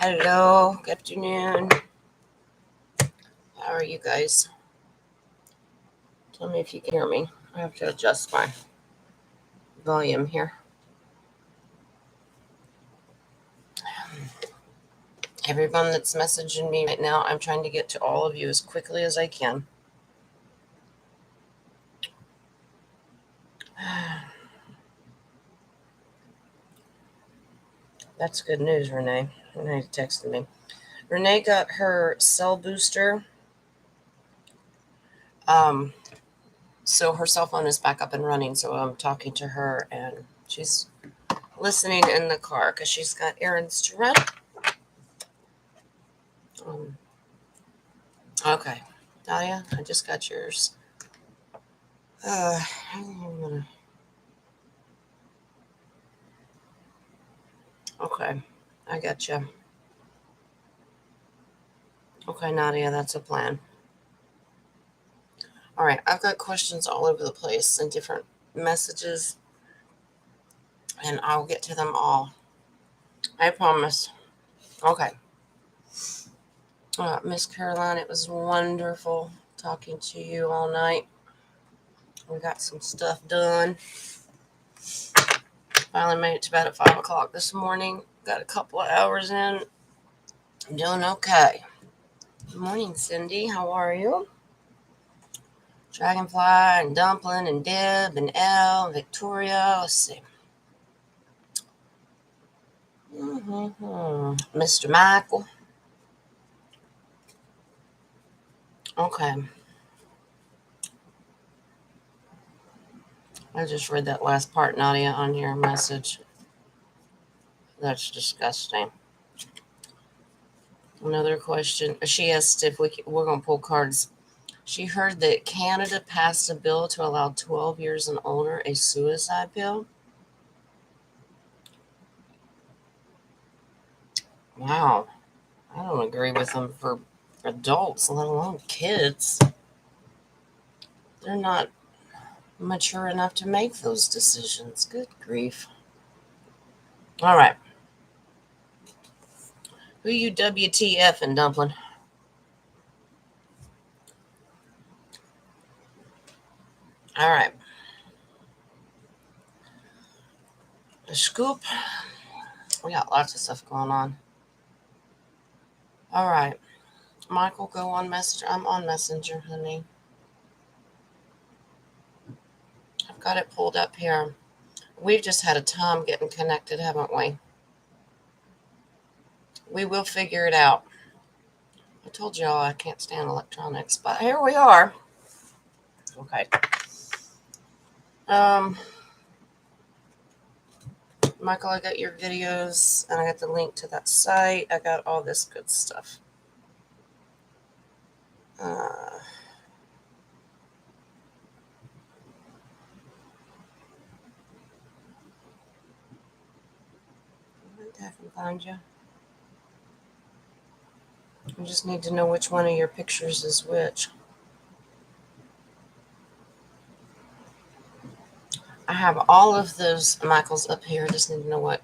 Hello, good afternoon. How are you guys? Tell me if you can hear me. I have to adjust my volume here. Everyone that's messaging me right now, I'm trying to get to all of you as quickly as I can. That's good news, Renee. Renee texted me. Renee got her cell booster. Um, so her cell phone is back up and running. So I'm talking to her, and she's listening in the car because she's got errands to run. Um, okay, Dahlia, I just got yours. I'm gonna. Okay, I got you. Okay, Nadia, that's a plan. All right, I've got questions all over the place and different messages, and I'll get to them all. I promise. Okay. Miss Caroline, it was wonderful talking to you all night. We got some stuff done. Finally made it to bed at 5 o'clock this morning. Got a couple of hours in. I'm doing okay. Good morning, Cindy. How are you? Dragonfly and Dumpling and Deb and Elle and Victoria. Let's see. Mr. Michael. Okay. I just read that last part, Nadia, on your message. That's disgusting. Another question. She asked if we're going to pull cards. She heard that Canada passed a bill to allow 12 years and older a suicide pill. Wow. I don't agree with them for adults, let alone kids. They're not mature enough to make those decisions. Good grief. All right. Who you WTF and Dumpling? All right. The scoop. We got lots of stuff going on. All right. Michael, go on Messenger. I'm on Messenger, honey. I've got it pulled up here. We've just had a time getting connected, haven't we? We will figure it out. I told y'all I can't stand electronics, but here we are. Okay. Michael, I got your videos and I got the link to that site. I got all this good stuff. Where I can find you. I just need to know which one of your pictures is which. I have all of those Michaels up here. I just need to know what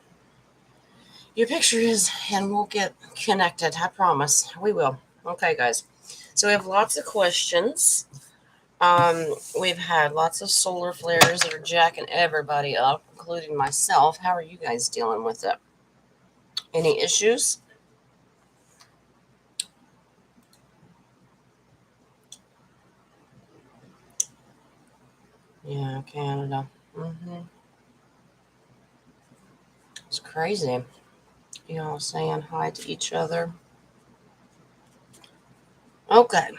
your picture is, and we'll get connected. I promise. We will. Okay, guys. So we have lots of questions. We've had lots of solar flares that are jacking everybody up, including myself. How are you guys dealing with it? Any issues? Yeah, Canada. It's crazy. You all saying hi to each other. Okay.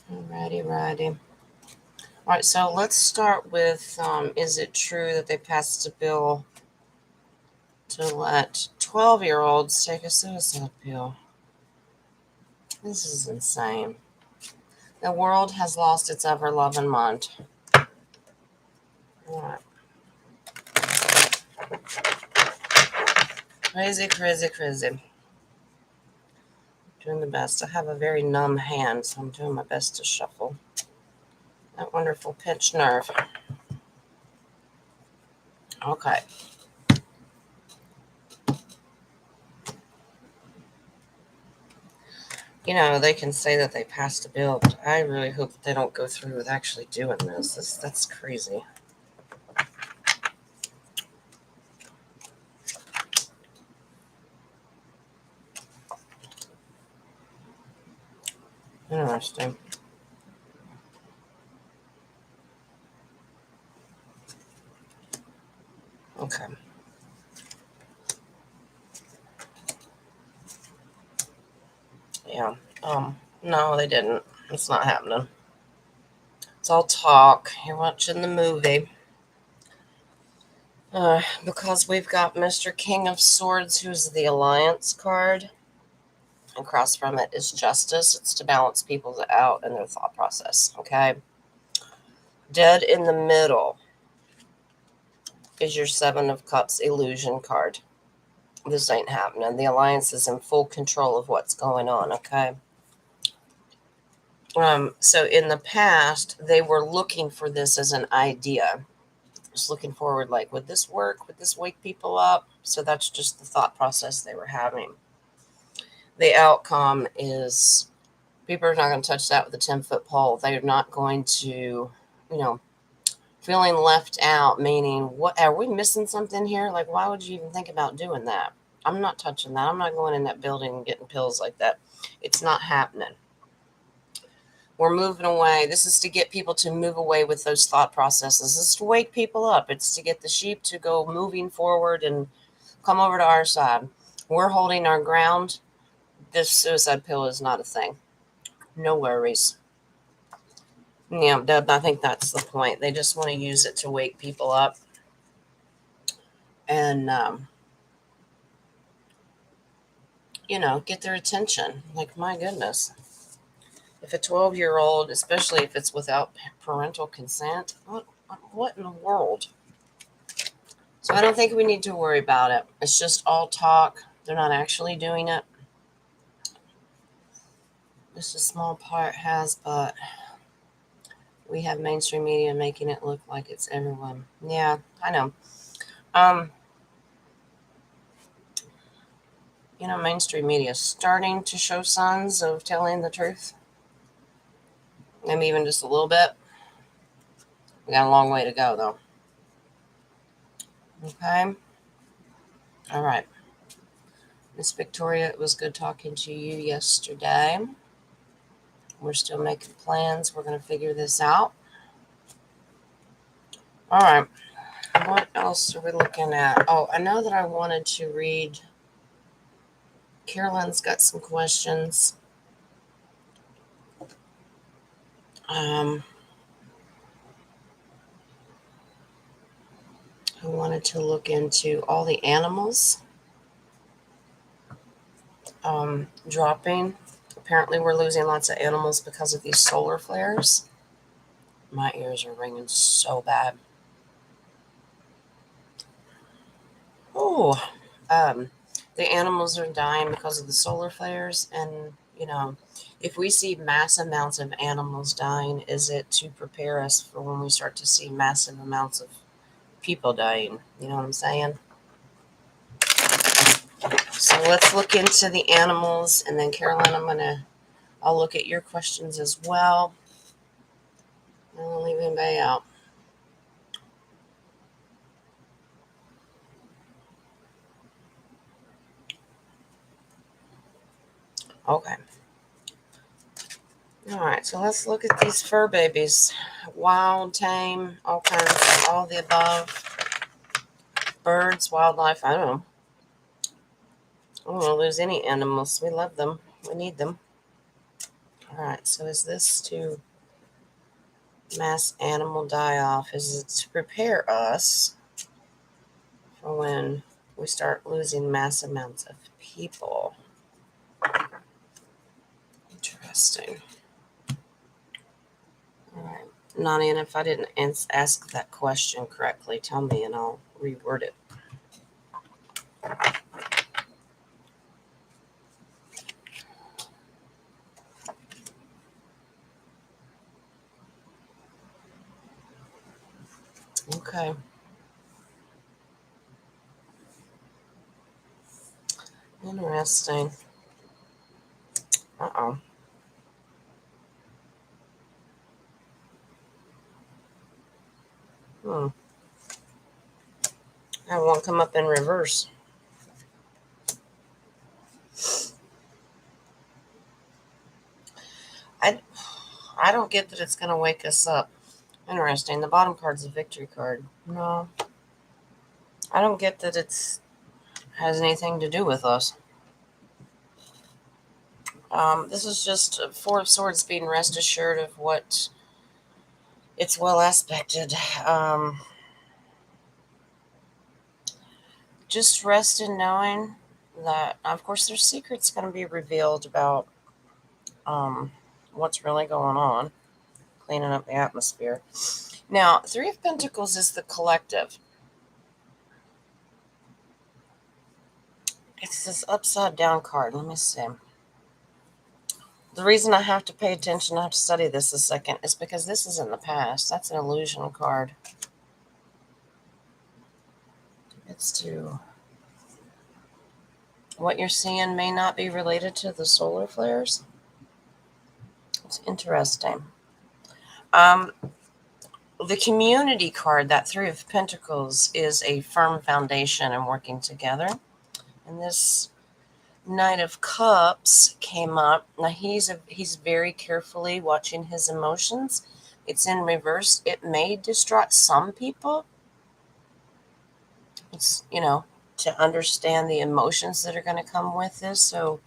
Righty. All right, so let's start with is it true that they passed a bill to let 12-year-olds take a suicide pill? This is insane. The world has lost its ever-loving mind. All right. Crazy. Doing the best. I have a very numb hand, so I'm doing my best to shuffle that wonderful pinched nerve. Okay. You know, they can say that they passed a bill, but I really hope that they don't go through with actually doing this. That's crazy. Interesting. Okay. Yeah. No, they didn't. It's not happening. It's all talk. You're watching the movie. Because we've got Mr. King of Swords, who's the Alliance card. Across from it is Justice. It's to balance people out and their thought process. Okay. Dead in the middle is your Seven of Cups illusion card. This ain't happening. The Alliance is in full control of what's going on. Okay. So in the past, they were looking for this as an idea. Just looking forward, like, would this work? Would this wake people up? So that's just the thought process they were having. The outcome is people are not going to touch that with a 10-foot pole. They're not going to, feeling left out, meaning, what are we missing something here? Like, why would you even think about doing that? I'm not touching that. I'm not going in that building and getting pills like that. It's not happening. We're moving away. This is to get people to move away with those thought processes. This is to wake people up. It's to get the sheep to go moving forward and come over to our side. We're holding our ground. This suicide pill is not a thing. No worries. Yeah, I think that's the point. They just want to use it to wake people up and, get their attention. Like, my goodness. If a 12-year-old, especially if it's without parental consent, what in the world? So I don't think we need to worry about it. It's just all talk. They're not actually doing it. Just a small part has, but we have mainstream media making it look like it's everyone. Yeah, I know. Um, mainstream media is starting to show signs of telling the truth. Maybe even just a little bit. We got a long way to go, though. Okay. All right. Miss Victoria, it was good talking to you yesterday. We're still making plans. We're going to figure this out. All right. What else are we looking at? Oh, I know that I wanted to read. Carolyn's got some questions. I wanted to look into all the animals dropping. Apparently, we're losing lots of animals because of these solar flares. My ears are ringing so bad. Oh, the animals are dying because of the solar flares. And, if we see mass amounts of animals dying, is it to prepare us for when we start to see massive amounts of people dying? You know what I'm saying? So let's look into the animals. And then, Caroline, I'll look at your questions as well. I don't leave anybody out. Okay. All right, so let's look at these fur babies. Wild, tame, all kinds, all the above. Birds, wildlife, I don't know. I don't want to lose any animals. We love them. We need them. All right, so is this to mass animal die-off? Is it to prepare us for when we start losing mass amounts of people? Interesting. All right. Nani, and if I didn't ask that question correctly, tell me and I'll reword it. Okay. Interesting. Uh-oh. Hmm. That won't come up in reverse. I don't get that it's going to wake us up. Interesting. The bottom card's a victory card. No, I don't get that it's has anything to do with us. This is just a Four of Swords being rest assured of what it's well aspected. Just rest in knowing that, of course, there's secrets going to be revealed about what's really going on, cleaning up the atmosphere. Now, Three of Pentacles is the collective. It's this upside down card. Let me see. The reason I have to pay attention, I have to study this a second, is because this is in the past. That's an illusion card. It's to what you're seeing may not be related to the solar flares. It's interesting. The community card, that Three of Pentacles, is a firm foundation and working together. And this Knight of Cups came up. Now he's very carefully watching his emotions. It's in reverse. It may distract some people. It's, to understand the emotions that are going to come with this. So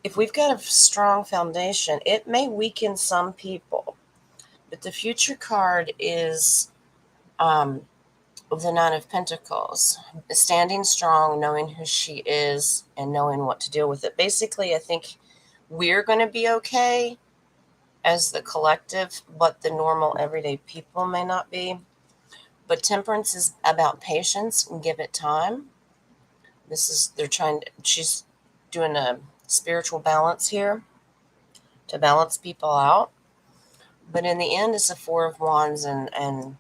if we've got a strong foundation, it may weaken some people. But the future card is the Nine of Pentacles, standing strong, knowing who she is, and knowing what to deal with it. Basically, I think we're going to be okay as the collective, but the normal everyday people may not be. But temperance is about patience and give it time. She's doing a spiritual balance here to balance people out. But in the end, it's a Four of Wands and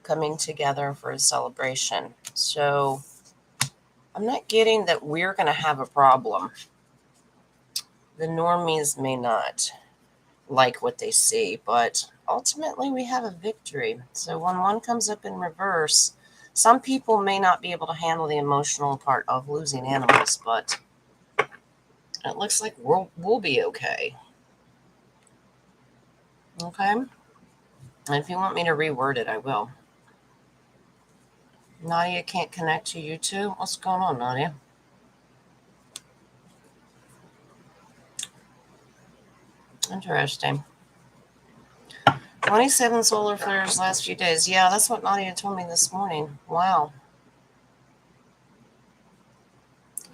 coming together for a celebration. So I'm not getting that we're going to have a problem. The normies may not like what they see, but ultimately we have a victory. So when one comes up in reverse, some people may not be able to handle the emotional part of losing animals, but it looks like we'll be okay. Okay? And if you want me to reword it, I will. Nadia can't connect to you too? What's going on, Nadia? Interesting. 27 solar flares last few days. Yeah, that's what Nadia told me this morning. Wow.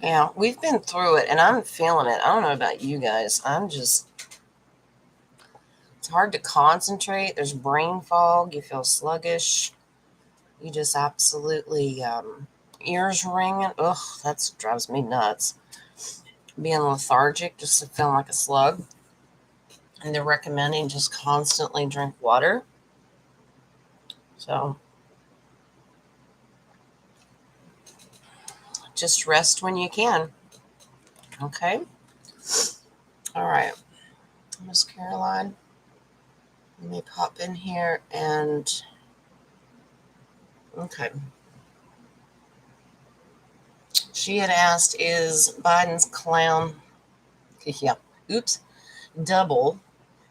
Yeah, we've been through it, and I'm feeling it. I don't know about you guys. It's hard to concentrate. There's brain fog. You feel sluggish. You just absolutely, ears ringing. Ugh, that drives me nuts. Being lethargic, just feeling like a slug. And they're recommending just constantly drink water. So just rest when you can. Okay? All right. Miss Caroline, let me pop in here and... Okay. She had asked, is Biden's clown, yeah, oops, double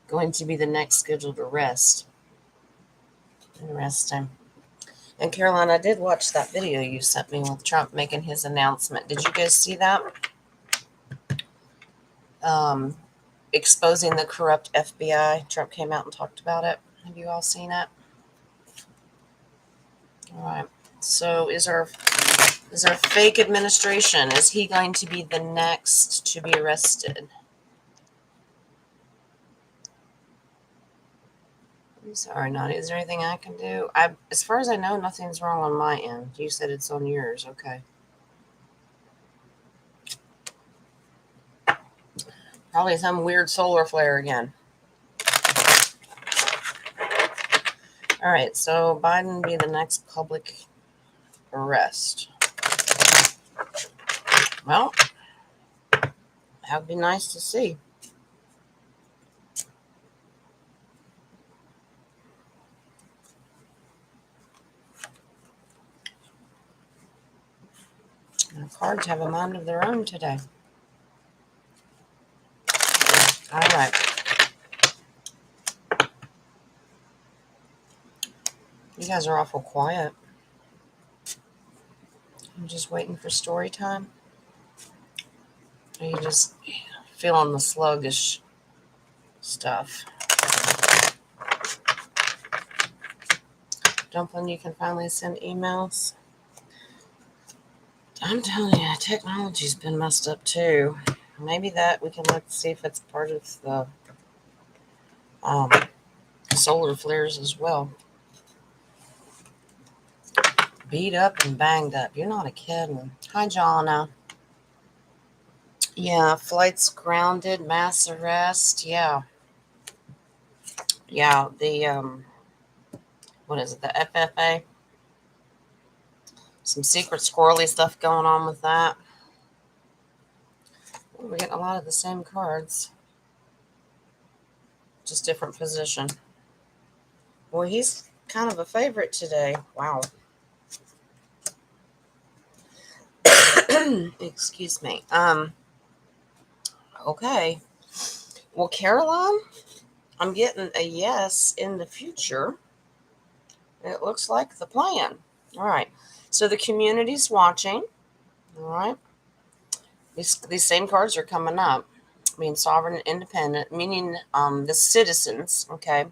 going to be the next scheduled arrest? Interesting. And Caroline, I did watch that video you sent me with Trump making his announcement. Did you guys see that? Exposing the corrupt FBI. Trump came out and talked about it. Have you all seen it? All right. So is our fake administration, is he going to be the next to be arrested? I'm sorry, Nadia. Is there anything I can do? As far as I know, nothing's wrong on my end. You said it's on yours. Okay. Probably some weird solar flare again. All right. So Biden be the next public arrest. Well, That would be nice to see. The cards have a mind of their own today. All right. You guys are awful quiet. I'm just waiting for story time. Are you just feeling the sluggish stuff? Dumpling, you can finally send emails. I'm telling you, technology's been messed up too. Maybe that we can let's see if it's part of the solar flares as well. Beat up and banged up. You're not a kidding. Hi, Jonna. Yeah, flights grounded, mass arrest. Yeah. Yeah, the what is it, the FFA? Some secret squirrely stuff going on with that. Ooh, we're getting a lot of the same cards. Just different position. Well, he's kind of a favorite today. Wow. Excuse me. Okay. Well, Caroline, I'm getting a yes in the future. It looks like the plan. All right. So the community's watching. All right. These same cards are coming up. Being sovereign and independent, meaning the citizens, okay?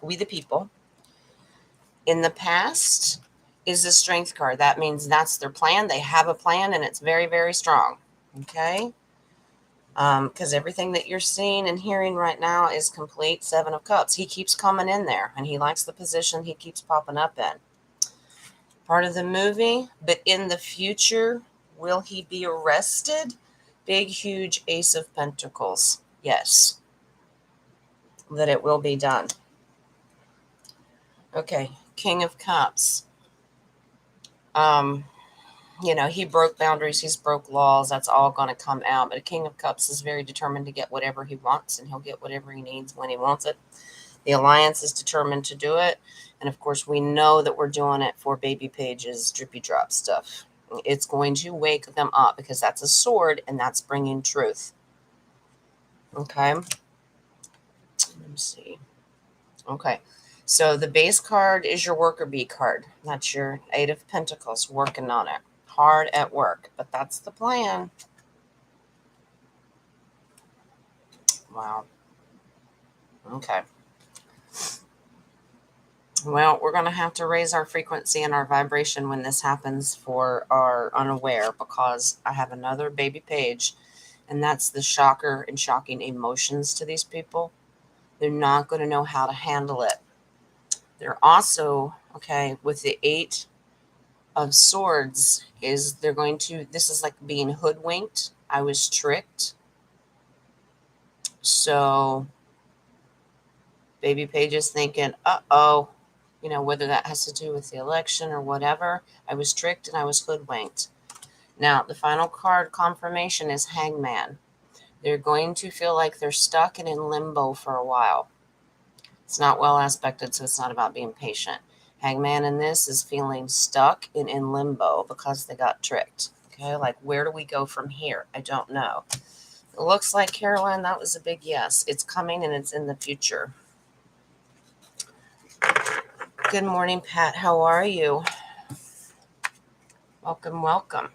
We the people. In the past is the strength card. That means that's their plan. They have a plan and it's very, very strong. Okay? Because everything that you're seeing and hearing right now is complete Seven of Cups. He keeps coming in there and he likes the position he keeps popping up in. Part of the movie, but in the future, will he be arrested? Big, huge Ace of Pentacles. Yes. That it will be done. Okay. King of Cups. He broke boundaries, he's broke laws, that's all going to come out. But a King of Cups is very determined to get whatever he wants, and he'll get whatever he needs when he wants it. The Alliance is determined to do it. And of course, we know that we're doing it for Baby Page's drippy drop stuff. It's going to wake them up because that's a sword and that's bringing truth. Okay. Let me see. Okay. So the base card is your worker bee card. That's your Eight of Pentacles, working on it. Hard at work, but that's the plan. Wow. Okay. Well, we're going to have to raise our frequency and our vibration when this happens for our unaware, because I have another baby page, and that's the shocker and shocking emotions to these people. They're not going to know how to handle it. They're also, okay, with the Eight of Swords, this is like being hoodwinked. I was tricked. So baby page is thinking, uh-oh, whether that has to do with the election or whatever. I was tricked and I was hoodwinked. Now, the final card confirmation is Hangman. They're going to feel like they're stuck and in limbo for a while. It's not well aspected, so it's not about being patient. Hangman in this is feeling stuck and in limbo because they got tricked. Okay, like where do we go from here? I don't know. It looks like, Caroline, that was a big yes. It's coming and it's in the future. Good morning, Pat. How are you? Welcome, welcome.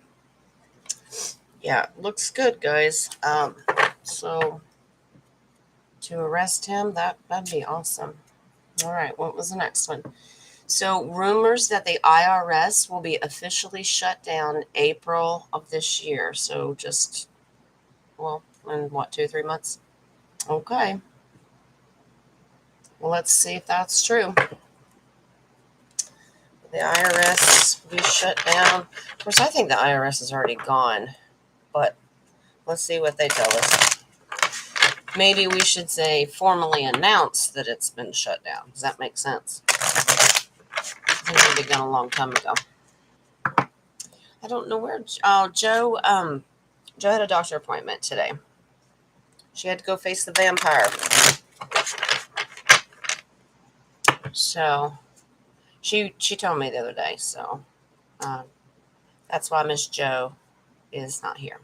Yeah, looks good, guys. So to arrest him, that'd be awesome. All right, what was the next one? So rumors that the IRS will be officially shut down April of this year. So just, in what, 2-3 months? Okay. Well, let's see if that's true. The IRS will be shut down. Of course, I think the IRS is already gone, but let's see what they tell us. Maybe we should say formally announce that it's been shut down. Does that make sense? I think it would be done a long time ago. I don't know where. Oh, Joe Joe had a doctor appointment today. She had to go face the vampire. So she told me the other day. So that's why Miss Joe is not here.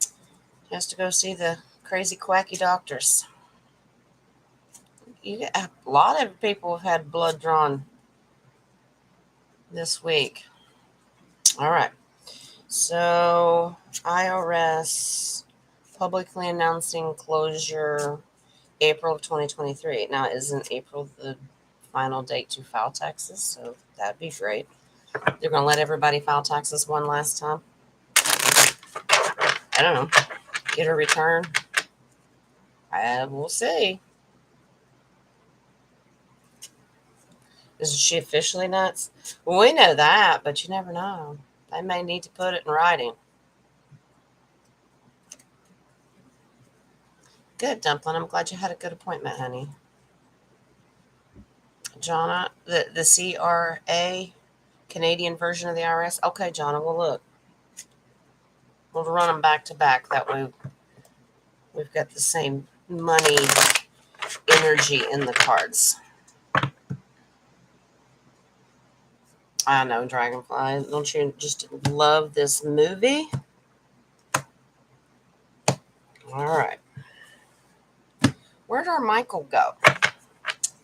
She has to go see the crazy quacky doctors. A lot of people have had blood drawn this week. All right. So IRS publicly announcing closure April of 2023. Now, isn't April the final date to file taxes? So that'd be great. They're going to let everybody file taxes one last time. I don't know. Get a return. We'll see. Is she officially nuts? Well, we know that, but you never know. They may need to put it in writing. Good, Dumpling. I'm glad you had a good appointment, honey. Jonna, the CRA, Canadian version of the IRS. Okay, Jonna, well, look. We'll run them back to back. That way we've got the same money energy in the cards. I know, Dragonfly. Don't you just love this movie? All right. Where'd our Michael go?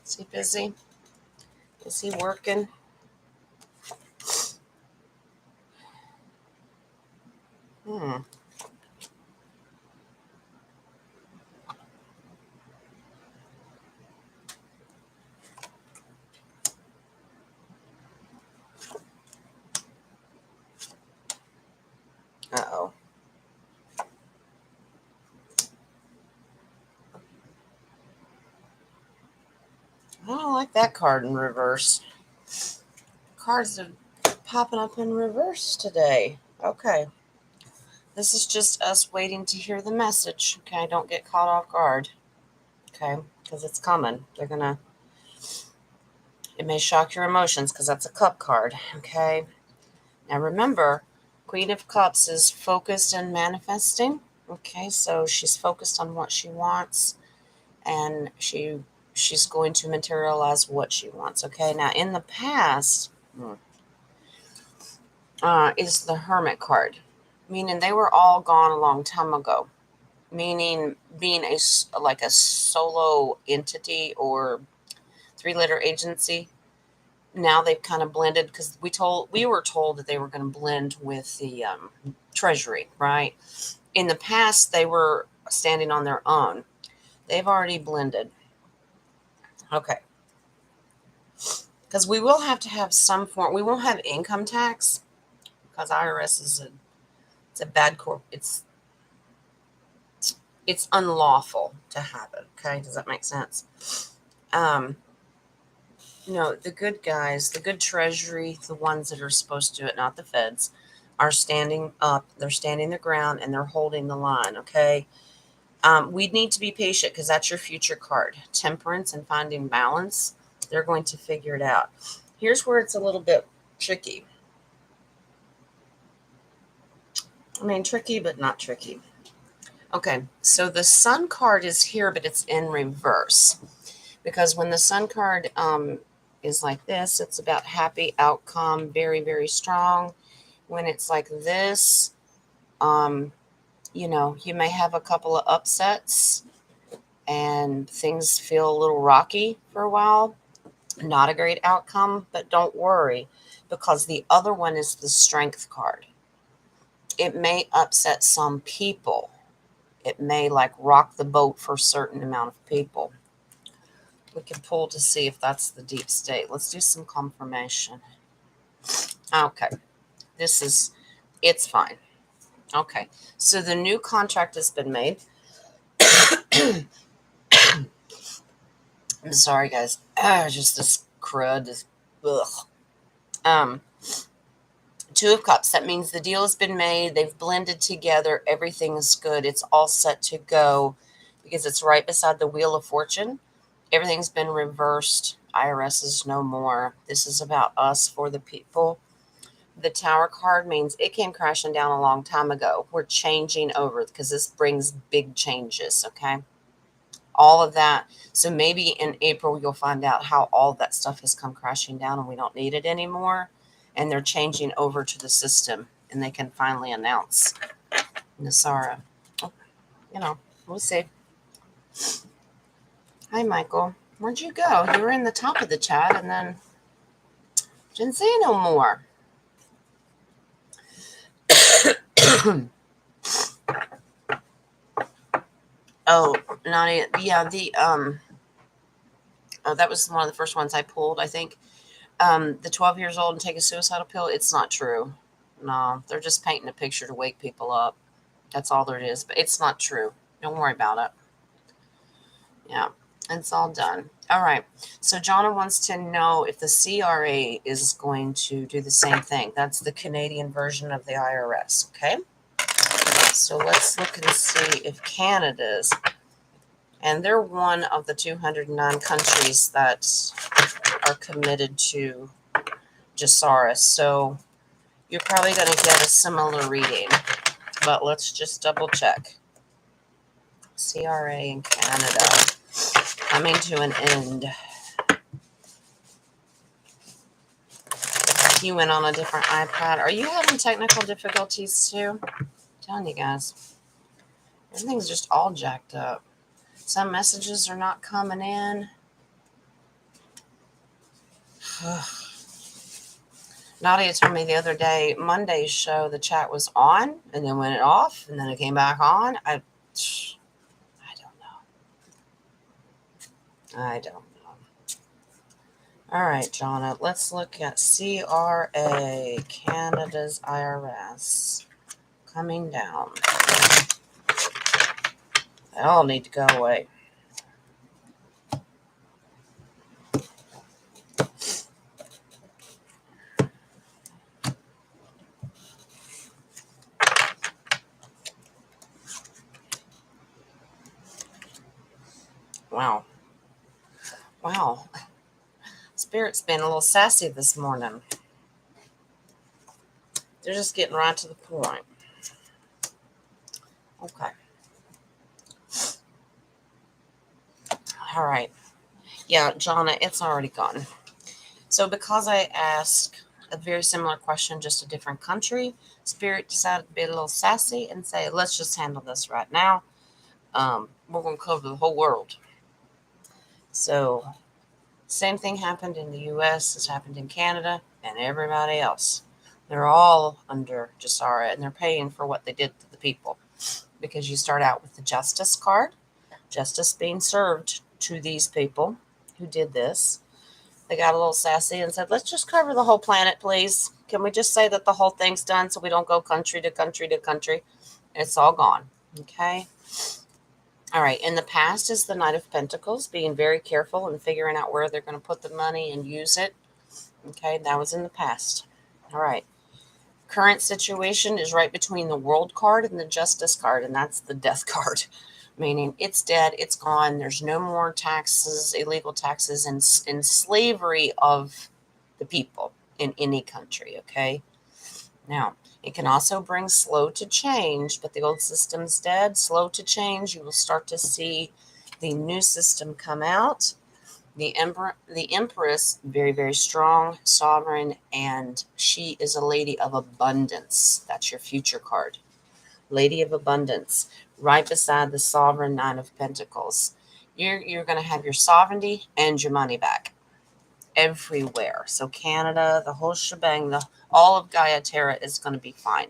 Is he busy? Is he working? Uh-oh. I don't like that card in reverse. Cards are popping up in reverse today. Okay. This is just us waiting to hear the message. Okay, don't get caught off guard. Okay, because it's coming. It may shock your emotions because that's a cup card. Okay. Now remember, Queen of Cups is focused and manifesting. Okay, so she's focused on what she wants, and she's going to materialize what she wants. Okay, now in the past is the Hermit card, meaning they were all gone a long time ago. Meaning being a solo entity or 3-letter agency. Now they've kind of blended because we were told that they were going to blend with the Treasury, right? In the past, they were standing on their own. They've already blended. Okay. Because we will have to have some form. We won't have income tax because IRS is a bad corp. It's unlawful to have it. Okay, does that make sense? No, the good guys, the good Treasury, the ones that are supposed to do it, not the feds, are standing up. They're standing their ground and they're holding the line. Okay. We need to be patient because that's your future card. Temperance and finding balance. They're going to figure it out. Here's where it's a little bit tricky. I mean, tricky, but not tricky. Okay, so the Sun card is here, but it's in reverse. Because when the Sun card is like this, it's about happy outcome, very, very strong. When it's like this, you may have a couple of upsets and things feel a little rocky for a while. Not a great outcome, but don't worry because the other one is the Strength card. It may upset some people. It may rock the boat for a certain amount of people. We can pull to see if that's the deep state. Let's do some confirmation. Okay. It's fine. Okay. So the new contract has been made. I'm sorry, guys. Just this crud. Ugh. 2 of Cups. That means the deal has been made. They've blended together. Everything is good. It's all set to go because it's right beside the Wheel of Fortune. Everything's been reversed. IRS is no more. This is about us for the people. The Tower card means it came crashing down a long time ago. We're changing over because this brings big changes, okay? All of that. So maybe in April, you'll find out how all that stuff has come crashing down and we don't need it anymore. And they're changing over to the system and they can finally announce Nasara. You know, we'll see. Hi, Michael. Where'd you go? You were in the top of the chat and then didn't say no more. Oh, Nadia, yeah, that was one of the first ones I pulled, I think. The 12 years old and take a suicidal pill, it's not true. No, they're just painting a picture to wake people up. That's all there is, but it's not true. Don't worry about it. Yeah, it's all done. All right. So Jonna wants to know if the CRA is going to do the same thing. That's the Canadian version of the IRS. Okay. So let's look and see if Canada's, and they're one of the 209 countries that are committed to Jasaris. So you're probably going to get a similar reading, but let's just double check. CRA in Canada coming to an end. You went on a different iPad. Are you having technical difficulties too? I'm telling you guys, everything's just all jacked up. Some messages are not coming in. Nadia told me the other day, Monday's show, the chat was on and then went off and then it came back on. I don't know. All right, Jonna, let's look at CRA, Canada's IRS, coming down. They all need to go away. Wow. Spirit's been a little sassy this morning. They're just getting right to the point. Okay. All right. Yeah, Jonna, it's already gone. So because I asked a very similar question, just a different country, Spirit decided to be a little sassy and say, let's just handle this right now. We're going to cover the whole world. So same thing happened in the U.S. as happened in Canada and everybody else. They're all under Jasara and they're paying for what they did to the people. Because you start out with the justice card, justice being served to these people who did this. They got a little sassy and said, let's just cover the whole planet, please. Can we just say that the whole thing's done so we don't go country to country to country? It's all gone. Okay. All right. In the past is the Knight of Pentacles, being very careful and figuring out where they're going to put the money and use it. Okay. That was in the past. All right. Current situation is right between the World card and the Justice card, and that's the Death card, meaning it's dead, it's gone. There's no more taxes, illegal taxes, and slavery of the people in any country. Okay. Now, it can also bring slow to change, but the old system's dead. Slow to change. You will start to see the new system come out. The Empress, very, very strong, sovereign, and she is a lady of abundance. That's your future card. Lady of Abundance, right beside the Sovereign Nine of Pentacles. You're going to have your sovereignty and your money back everywhere. So Canada, the whole shebang, all of Gaia Terra is going to be fine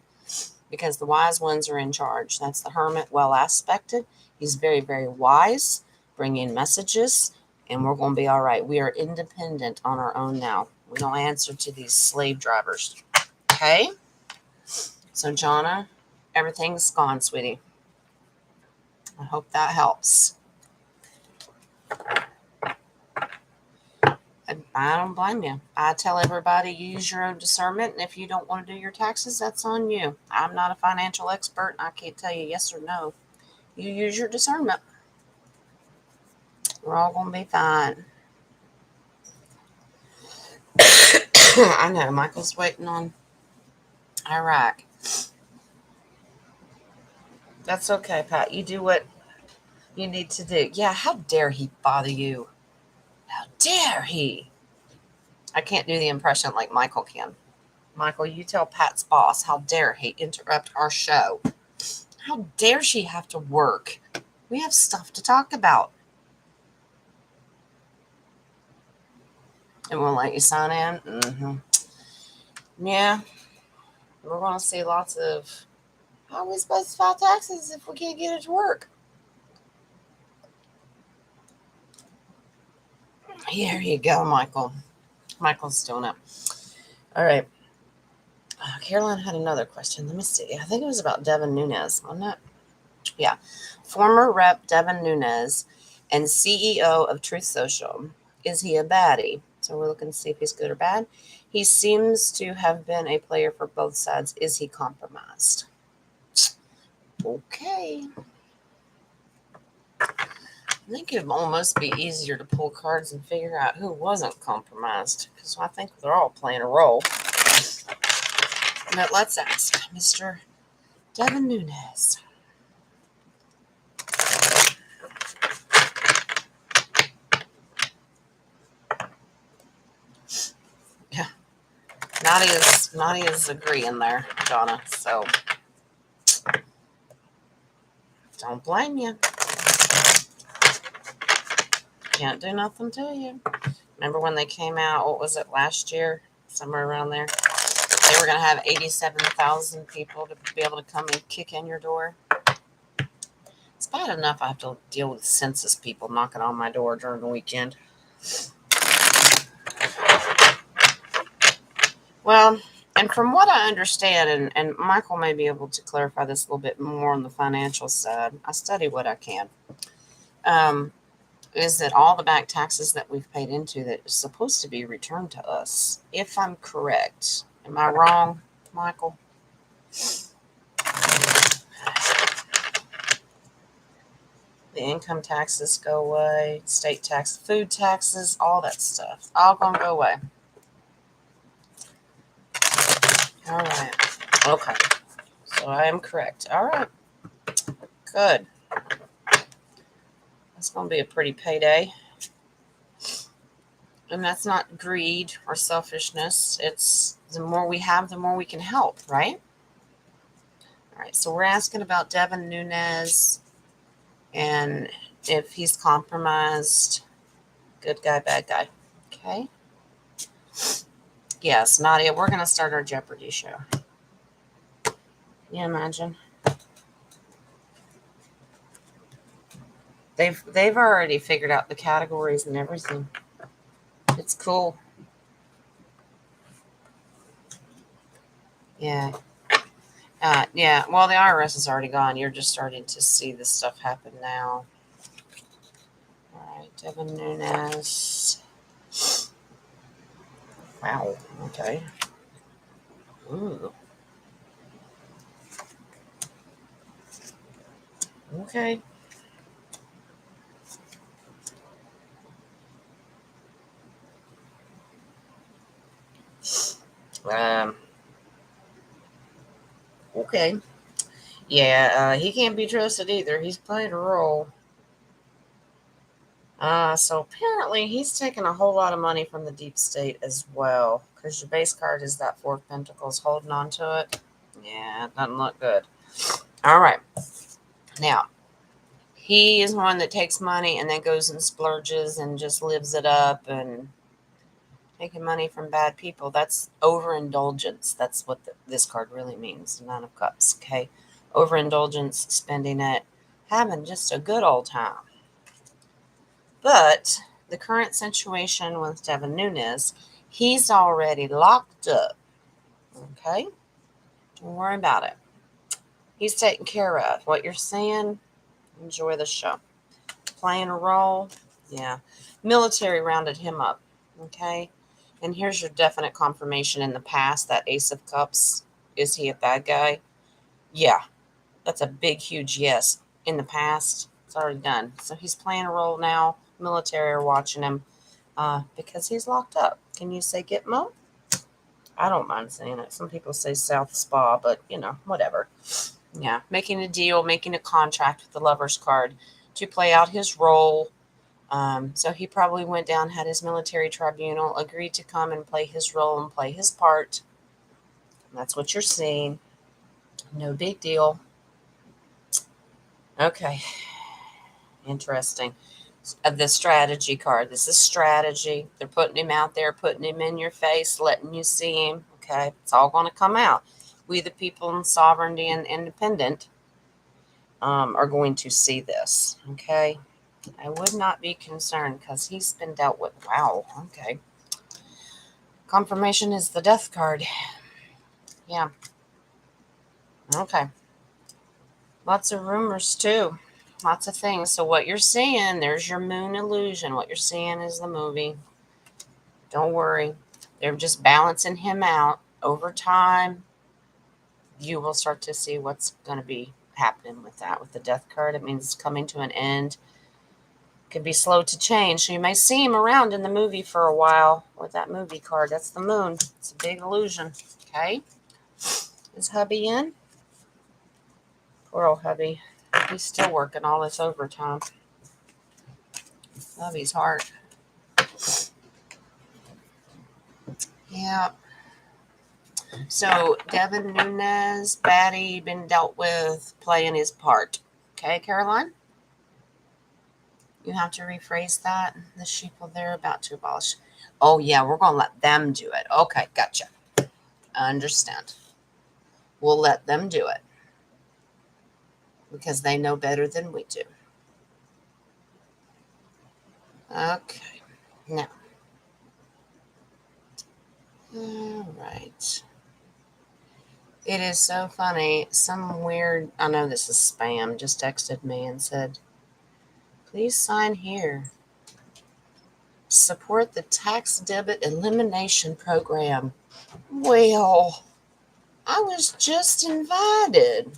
because the wise ones are in charge. That's the Hermit, well aspected. He's very, very wise, bringing messages, and we're going to be all right. We are independent on our own now. We don't answer to these slave drivers. Okay? So, Jonna, everything's gone, sweetie. I hope that helps. I don't blame you. I tell everybody, use your own discernment, and if you don't want to do your taxes, that's on you. I'm not a financial expert, and I can't tell you yes or no. You use your discernment. We're all going to be fine. I know, Michael's waiting on Iraq. That's okay, Pat. You do what you need to do. Yeah, how dare he bother you? How dare he? I can't do the impression like Michael can. Michael, you tell Pat's boss, how dare he interrupt our show? How dare she have to work? We have stuff to talk about. And we'll let you sign in? Yeah, we're going to see lots of, how are we supposed to file taxes if we can't get it to work? Here you go, Michael. Michael's doing it. All right. Caroline had another question. Let me see. I think it was about Devin Nunes, wasn't it? Yeah. Former Rep Devin Nunes and CEO of Truth Social. Is he a baddie? So we're looking to see if he's good or bad. He seems to have been a player for both sides. Is he compromised? Okay. I think it'd almost be easier to pull cards and figure out who wasn't compromised, because I think they're all playing a role. But let's ask Mr. Devin Nunes. Yeah, Nadia's agreeing there, Donna. So don't blame you. Can't do nothing to you. Remember when they came out? What was it, last year? Somewhere around there. They were going to have 87,000 people to be able to come and kick in your door. It's bad enough I have to deal with census people knocking on my door during the weekend. Well, and from what I understand, and Michael may be able to clarify this a little bit more on the financial side, I study what I can, is that all the back taxes that we've paid into that is supposed to be returned to us, if I'm correct. Am I wrong, Michael? The income taxes go away, state tax, food taxes, all that stuff. All gonna go away. All right. Okay. So I am correct. All right. Good. That's gonna be a pretty payday. And that's not greed or selfishness. It's the more we have, the more we can help, right? All right. So we're asking about Devin Nunes and if he's compromised. Good guy, bad guy. Okay. Yes, Nadia, we're gonna start our Jeopardy show. Can you imagine? They've already figured out the categories and everything. It's cool. Yeah. Yeah. Well, the IRS is already gone. You're just starting to see this stuff happen now. All right, Devin Nunes. Wow. Okay. Ooh. Okay. Um. Okay. Yeah. He can't be trusted either. He's playing a role. So apparently he's taking a whole lot of money from the deep state as well, because your base card is that Four of Pentacles holding on to it. Yeah, it doesn't look good. All right. Now, he is one that takes money and then goes and splurges and just lives it up and taking money from bad people. That's overindulgence. That's what this card really means. Nine of Cups. Okay. Overindulgence, spending it, having just a good old time. But the current situation with Devin Nunes, he's already locked up. Okay? Don't worry about it. He's taken care of. What you're saying, enjoy the show. Playing a role, yeah. Military rounded him up. Okay? And here's your definite confirmation in the past, that Ace of Cups. Is he a bad guy? Yeah. That's a big, huge yes. In the past, it's already done. So he's playing a role now. Military are watching him because he's locked up. Can you say Gitmo? I don't mind saying it. Some people say South Spa, but whatever. Yeah, making a deal, making a contract with the lover's card to play out his role. So he probably went down, had his military tribunal, agreed to come and play his role and play his part. And that's what you're seeing. No big deal. Okay. Interesting. The strategy card. This is strategy. They're putting him out there, putting him in your face, letting you see him. Okay. It's all going to come out. We, the people in sovereignty and independent, are going to see this. Okay. I would not be concerned because he's been dealt with. Wow. Okay. Confirmation is the death card. Yeah. Okay. Lots of rumors too. Lots of things. So what you're seeing, there's your moon illusion. What you're seeing is the movie. Don't worry. They're just balancing him out. Over time, you will start to see what's going to be happening with that. With the death card, it means it's coming to an end. Could be slow to change. So you may see him around in the movie for a while with that movie card. That's the moon. It's a big illusion. Okay. Is hubby in? Poor old hubby. He's still working all this overtime. Hubby's heart. Yeah. So Devin Nunes, baddie, been dealt with, playing his part. Okay, Caroline? You have to rephrase that. The sheeple they're about to abolish. Oh, yeah, we're going to let them do it. Okay, gotcha. I understand. We'll let them do it because they know better than we do. Okay, now. All right. It is so funny. Some weird, I know this is spam, just texted me and said, please sign here. Support the tax debit elimination program. Well, I was just invited.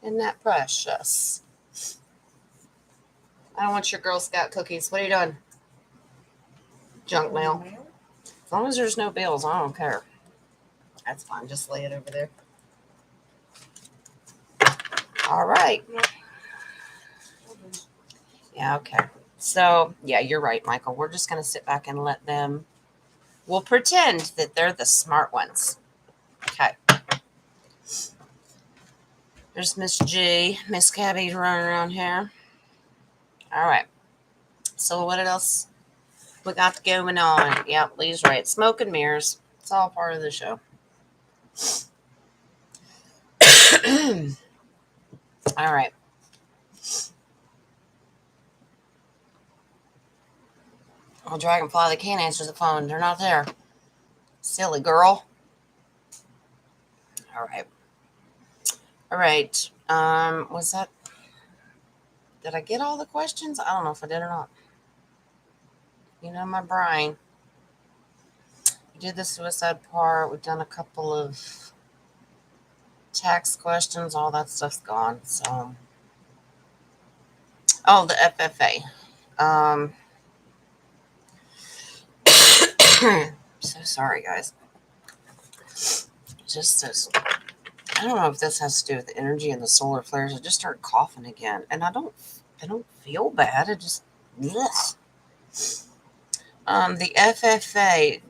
Isn't that precious? I don't want your Girl Scout cookies. What are you doing? Junk mail. As long as there's no bills, I don't care. That's fine. Just lay it over there. All right. Yeah, okay. So, yeah, you're right, Michael. We're just going to sit back and let them. We'll pretend that they're the smart ones. Okay. There's Miss G. Miss Cabby running around here. All right. So, what else we got going on? Yep, Lee's right. Smoke and mirrors. It's all part of the show. All right. Well, Dragonfly, they can't answer the phone. They're not there. Silly girl. All right. All right. Was that... Did I get all the questions? I don't know if I did or not. My brain. We did the suicide part. We've done a couple of tax questions. All that stuff's gone. So, oh, the FFA. So sorry, guys. Just this. I don't know if this has to do with the energy and the solar flares. I just started coughing again, and I don't feel bad. I just, yes. The FFA.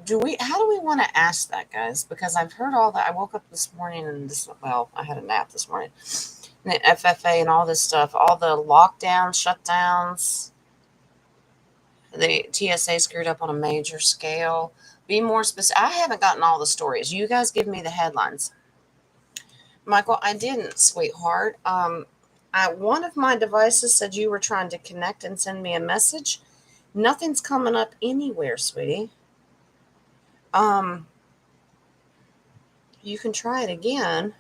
How do we want to ask that, guys? Because I've heard all that. I woke up this morning and I had a nap this morning. And the FFA and all this stuff, all the lockdowns, shutdowns, the TSA screwed up on a major scale. Be more specific. I haven't gotten all the stories. You guys give me the headlines. Michael, I didn't, sweetheart. One of my devices said you were trying to connect and send me a message. Nothing's coming up anywhere, sweetie. You can try it again.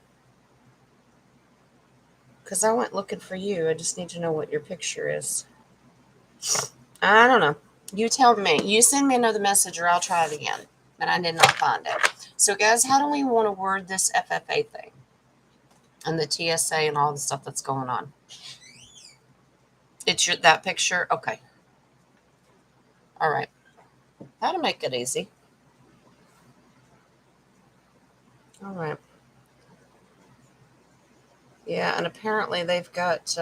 Because I went looking for you. I just need to know what your picture is. I don't know. You tell me. You send me another message or I'll try it again. But I did not find it. So, guys, how do we want to word this FFA thing? And the TSA and all the stuff that's going on. It's that picture? Okay. All right. That'll make it easy. All right. Yeah, and apparently they've got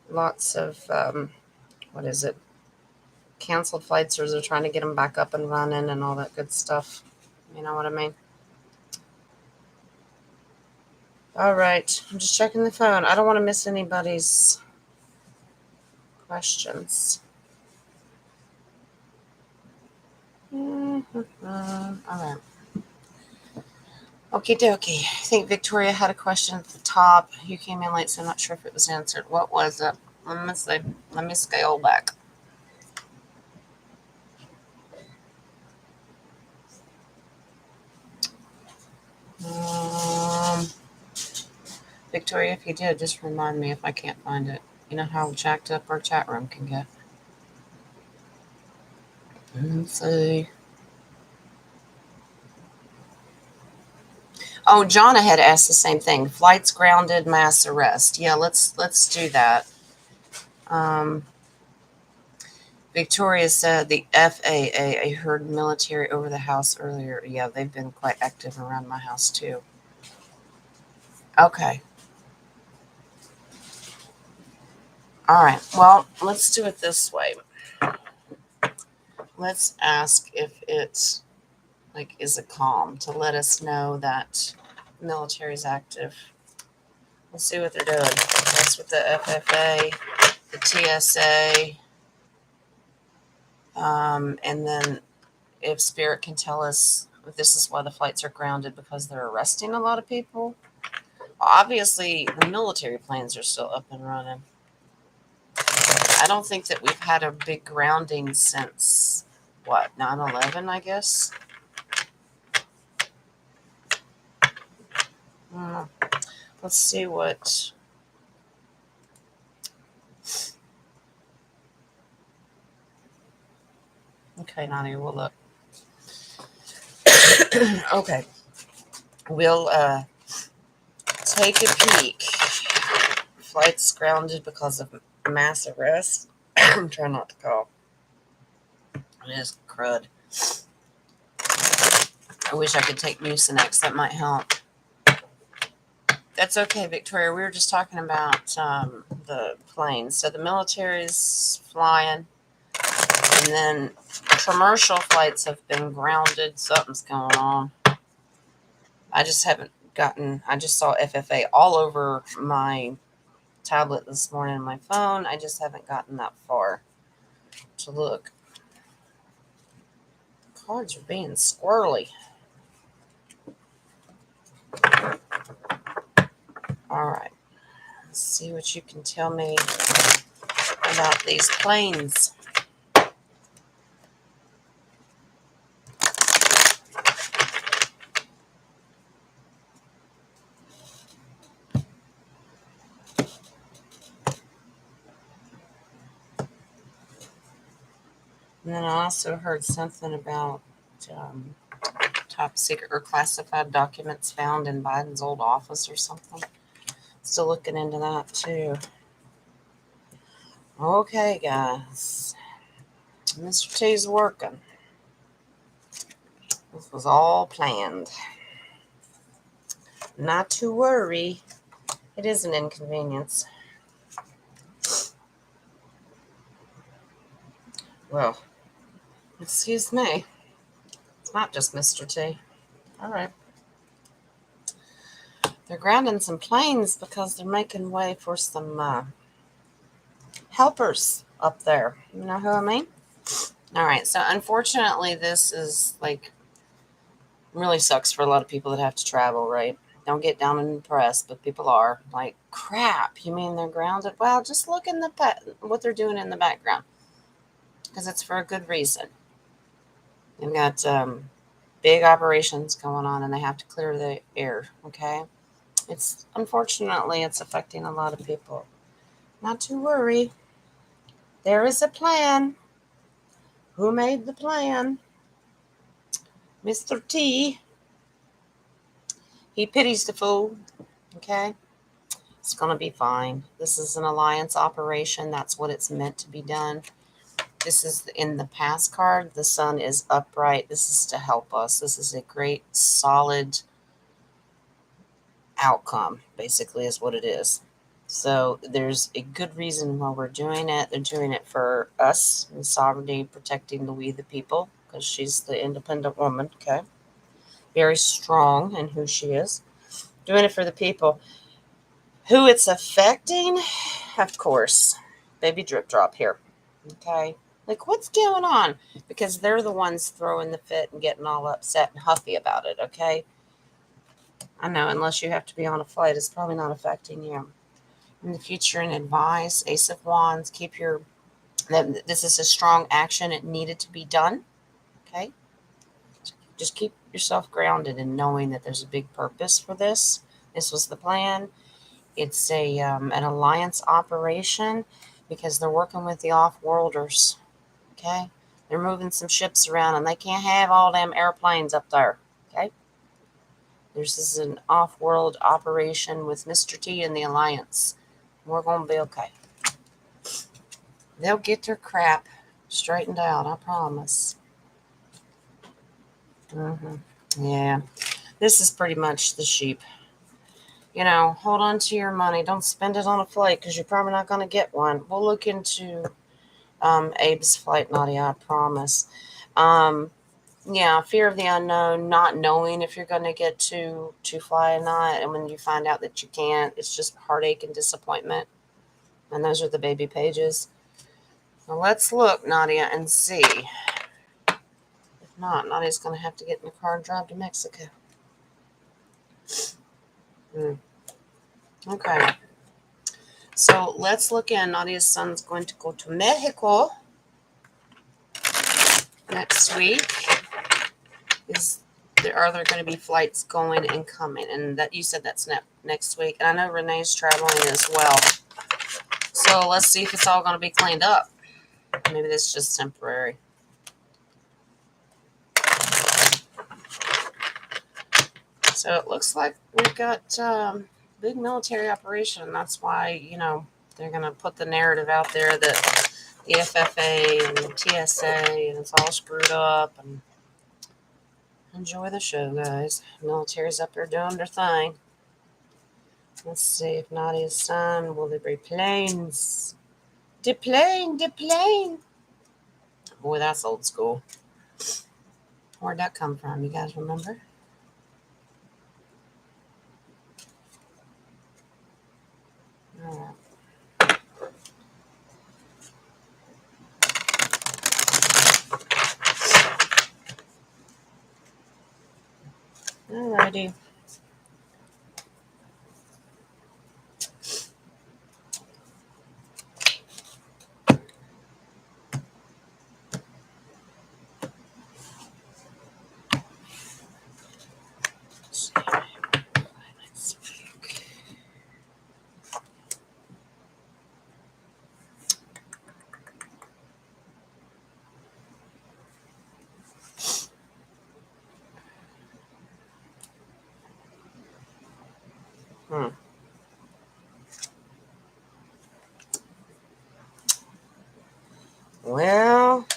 lots of, what is it, canceled flights, or they're trying to get them back up and running and all that good stuff. You know what I mean? All right. I'm just checking the phone. I don't want to miss anybody's questions. All right. Okie dokie. I think Victoria had a question at the top. You came in late, so I'm not sure if it was answered. What was it? Let me see. Let me scale back. Victoria, if you did, just remind me if I can't find it. You know how jacked up our chat room can get. Let's see. Oh, Jonna had asked the same thing. Flights grounded, mass arrest. Yeah, let's do that. Victoria said the FAA. I heard military over the house earlier. Yeah, they've been quite active around my house too. Okay. All right. Well, let's do it this way. Let's ask if it's is it calm to let us know that military is active. Let's see what they're doing. That's with the FFA, the TSA, and then if Spirit can tell us if this is why the flights are grounded because they're arresting a lot of people. Obviously, the military planes are still up and running. I don't think that we've had a big grounding since, 9/11, I guess? Let's see what... Okay, Nadia, we'll look. Okay. We'll take a peek. Flights grounded because of mass arrest. I'm trying not to call. It is crud. I wish I could take Mucinex. That might help. That's okay, Victoria. We were just talking about the planes. So the military's flying, and then commercial flights have been grounded. Something's going on. I just haven't gotten. I just saw FFA all over my tablet this morning on my phone. I just haven't gotten that far to look. Cards are being squirrely. All right. Let's see what you can tell me about these planes. And then I also heard something about top secret or classified documents found in Biden's old office or something. Still looking into that too. Okay, guys. Mr. T's working. This was all planned. Not to worry. It is an inconvenience. Well, excuse me. It's not just Mr. T. All right. They're grounding some planes because they're making way for some helpers up there. You know who I mean? All right. So unfortunately, this is really sucks for a lot of people that have to travel, right? Don't get down in the press, but people are like, crap. You mean they're grounded? Well, just look in what they're doing in the background, because it's for a good reason. They've got big operations going on, and they have to clear the air. Okay, unfortunately it's affecting a lot of people. Not to worry. There is a plan. Who made the plan? Mr. T. He pities the fool. Okay. It's going to be fine. This is an alliance operation. That's what it's meant to be done. This is in the past card. The sun is upright. This is to help us. This is a great, solid outcome, basically, is what it is. So there's a good reason why we're doing it. They're doing it for us and sovereignty, protecting the we the people, because she's the independent woman, okay? Very strong in who she is. Doing it for the people. Who it's affecting, of course, baby drip drop here, okay? Like, what's going on? Because they're the ones throwing the fit and getting all upset and huffy about it, okay? I know, unless you have to be on a flight, it's probably not affecting you. In the future and advice, Ace of Wands, keep your, this is a strong action. It needed to be done, okay? Just keep yourself grounded in knowing that there's a big purpose for this. This was the plan. It's a an alliance operation because they're working with the off-worlders, okay? They're moving some ships around, and they can't have all them airplanes up there, okay? This is an off-world operation with Mr. T and the alliance. We're going to be okay. They'll get their crap straightened out, I promise. Yeah, this is pretty much the sheep. You know, hold on to your money. Don't spend it on a flight because you're probably not going to get one. We'll look into Abe's flight, Nadia, I promise. Yeah, fear of the unknown, not knowing if you're going to get to fly or not. And when you find out that you can't, it's just heartache and disappointment. And those are the baby pages. Well, let's look, Nadia, and see. If not, Nadia's going to have to get in the car and drive to Mexico. Okay. So let's look in. Nadia's son's going to go to Mexico next week. Are there going to be flights going and coming? And that you said that's next week. And I know Renee's traveling as well. So let's see if it's all going to be cleaned up. Maybe this is just temporary. So it looks like we've got big military operation. That's why, you know, they're going to put the narrative out there that the FFA and the TSA and it's all screwed up. And enjoy the show, guys. Military's up there doing their thing. Let's see if Nadia's son, will there be planes? The plane. Boy, that's old school. Where'd that come from? You guys remember? All right. Alrighty. Well,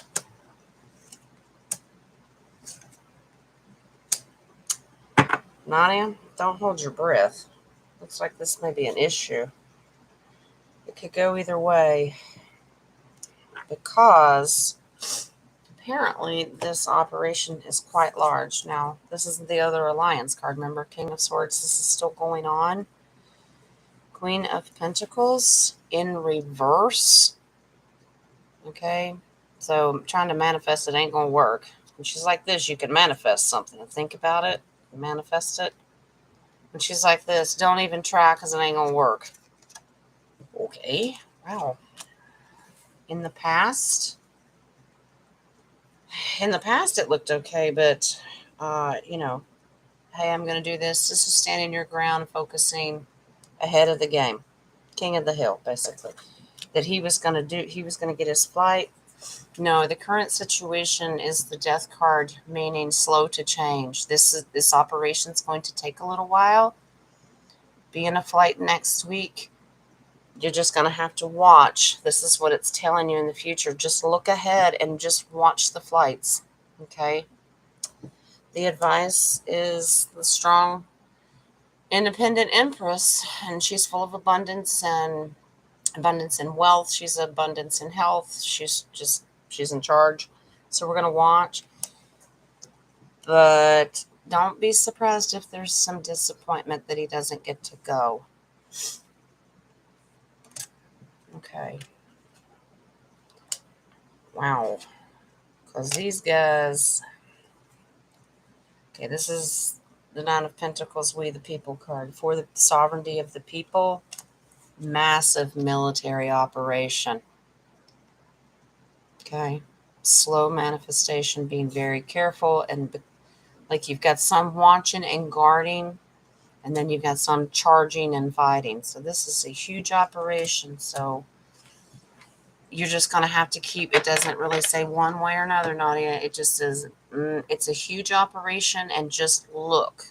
Nadia, don't hold your breath. Looks like this may be an issue. It could go either way because apparently this operation is quite large. Now, this is the other alliance card. Remember, King of Swords, this is still going on. Queen of Pentacles in reverse. Okay, so trying to manifest it ain't going to work. And she's like this, you can manifest something. Think about it, manifest it. And she's like this, don't even try because it ain't going to work. Okay, wow. In the past it looked okay, but, you know, hey, I'm going to do this. This is standing your ground, focusing ahead of the game. King of the hill, basically. That he was going to get his flight. No, the current situation is the death card, meaning slow to change. This operation's going to take a little while. Be in a flight next week. You're just going to have to watch. This is what it's telling you in the future. Just look ahead and just watch the flights. Okay? The advice is the strong, independent empress, and she's full of abundance in wealth. She's abundance in health. She's in charge. So we're going to watch. But don't be surprised if there's some disappointment that he doesn't get to go. Okay. Wow. Because these guys. Okay, this is the Nine of Pentacles, we the people card. For the sovereignty of the people, massive military operation. Okay. Slow manifestation, being very careful. And like you've got some watching and guarding, and then you've got some charging and fighting. So this is a huge operation. So you're just going to have to keep, it doesn't really say one way or another, Nadia. It just says it's a huge operation and just look.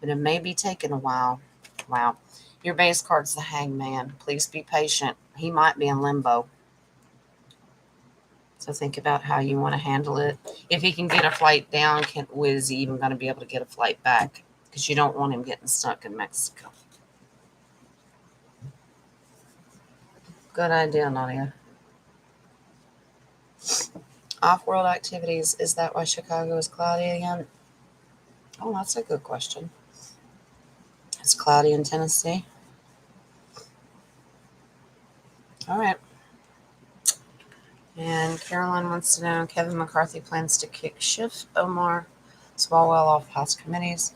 But it may be taking a while. Wow. Your base card's the Hangman. Please be patient. He might be in limbo. So think about how you want to handle it. If he can get a flight down, is he even going to be able to get a flight back? Because you don't want him getting stuck in Mexico. Good idea, Nadia. Off-world activities. Is that why Chicago is cloudy again? Oh, that's a good question. It's cloudy in Tennessee. All right. And Caroline wants to know, Kevin McCarthy plans to kick Schiff, Omar, Swalwell off House committees.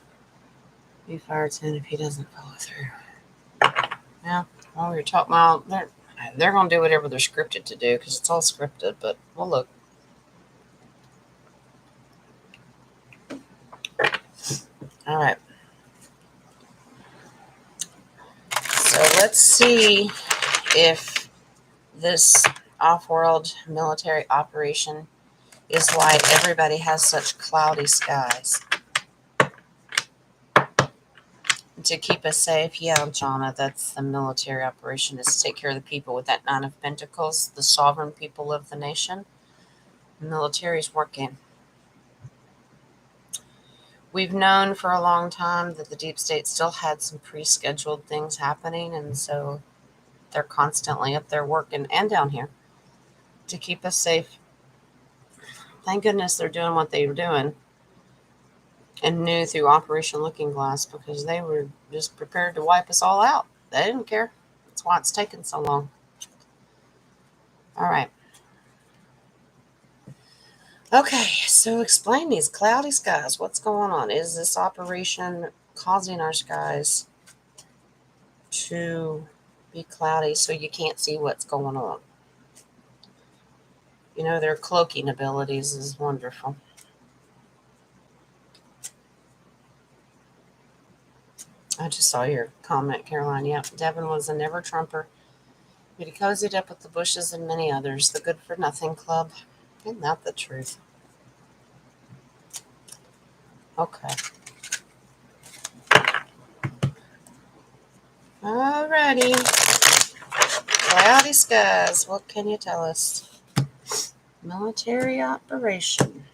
Be fired soon if he doesn't follow through. Yeah, well, we were talking about, they're going to do whatever they're scripted to do because it's all scripted, but we'll look. All right. So let's see if this off-world military operation is why everybody has such cloudy skies. To keep us safe, yeah, Jonna, that's the military operation, is to take care of the people with that Nine of Pentacles, the sovereign people of the nation. The military is working. We've known for a long time that the deep state still had some pre-scheduled things happening, and so they're constantly up there working, and down here, to keep us safe. Thank goodness they're doing what they were doing and knew through Operation Looking Glass, because they were just prepared to wipe us all out. They didn't care. That's why it's taken so long. All right. Okay, so explain these cloudy skies. What's going on? Is this operation causing our skies to be cloudy so you can't see what's going on? You know, their cloaking abilities is wonderful. I just saw your comment, Caroline. Yep, Devin was a never-Trumper, but he cozied up with the Bushes and many others. The Good-for-Nothing Club. Isn't that the truth? Okay. Alrighty. Cloudy skies. What can you tell us? Military operation.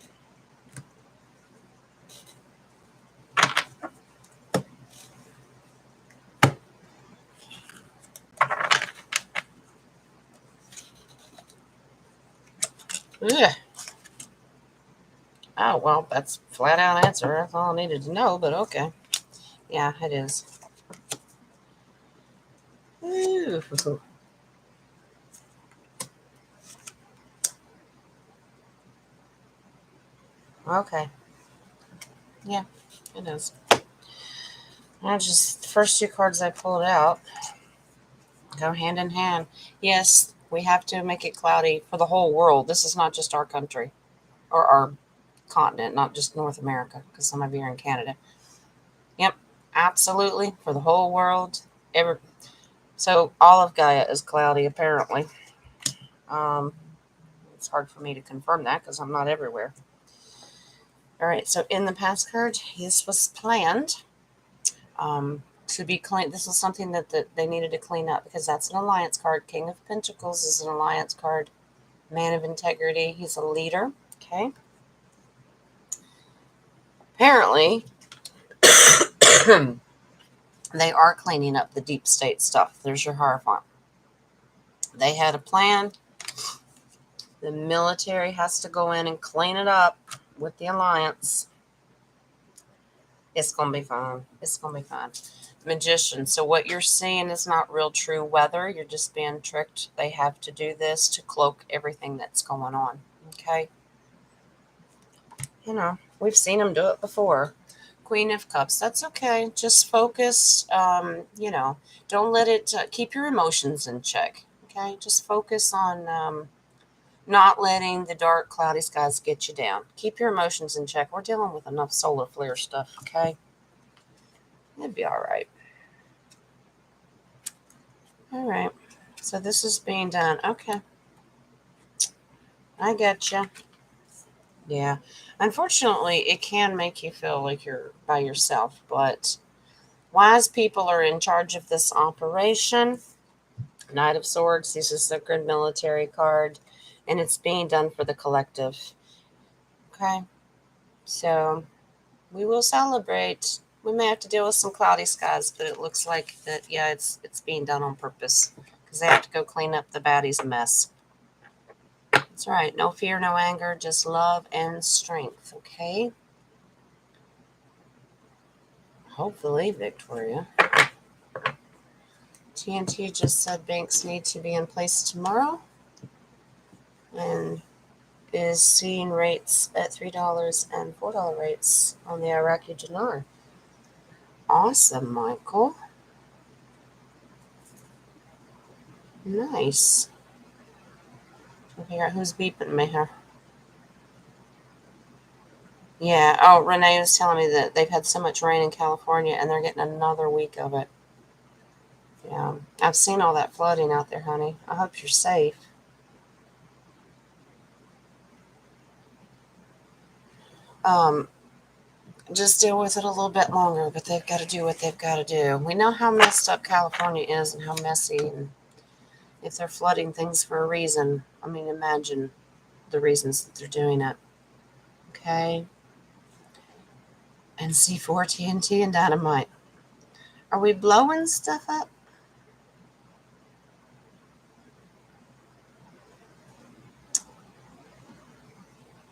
Ugh. Oh, well, that's a flat out answer. That's all I needed to know, but okay. Yeah, it is. Ooh. Okay. Yeah, it is. I just, the first two cards I pulled out go hand in hand. Yes, we have to make it cloudy for the whole world. This is not just our country or our continent, not just North America, because some of you are in Canada. Yep, absolutely, for the whole world. So all of Gaia is cloudy, apparently. It's hard for me to confirm that because I'm not everywhere. All right, so in the past card, this was planned. to be clean. This is something that they needed to clean up because that's an alliance card. King of Pentacles is an alliance card. Man of integrity. He's a leader. Okay. Apparently, they are cleaning up the deep state stuff. There's your Hierophant. They had a plan. The military has to go in and clean it up with the alliance. It's going to be fine. It's going to be fine. Magician. So what you're seeing is not real true weather. You're just being tricked. They have to do this to cloak everything that's going on. Okay? You know, we've seen them do it before. Queen of Cups. That's okay. Just focus. Don't let it keep your emotions in check. Okay? Just focus on not letting the dark, cloudy skies get you down. Keep your emotions in check. We're dealing with enough solar flare stuff. Okay? It'd be all right. All right. So this is being done. Okay. I get you. Yeah. Unfortunately, it can make you feel like you're by yourself, but wise people are in charge of this operation. Knight of Swords. This is a good military card, and it's being done for the collective. Okay. So we will celebrate. We may have to deal with some cloudy skies, but it looks like that, yeah, it's being done on purpose because they have to go clean up the baddies' mess. That's right. No fear, no anger, just love and strength. Okay. Hopefully, Victoria. TNT just said banks need to be in place tomorrow and is seeing rates at $3 and $4 rates on the Iraqi dinar. Awesome, Michael. Nice. I'll figure out who's beeping me here. Yeah. Oh, Renee was telling me that they've had so much rain in California and they're getting another week of it. Yeah. I've seen all that flooding out there, honey. I hope you're safe. Um, just deal with it a little bit longer, but they've got to do what they've got to do. We know how messed up California is and how messy, and if they're flooding things for a reason, I mean, imagine the reasons that they're doing it. Okay? And C4, TNT, and dynamite. Are we blowing stuff up?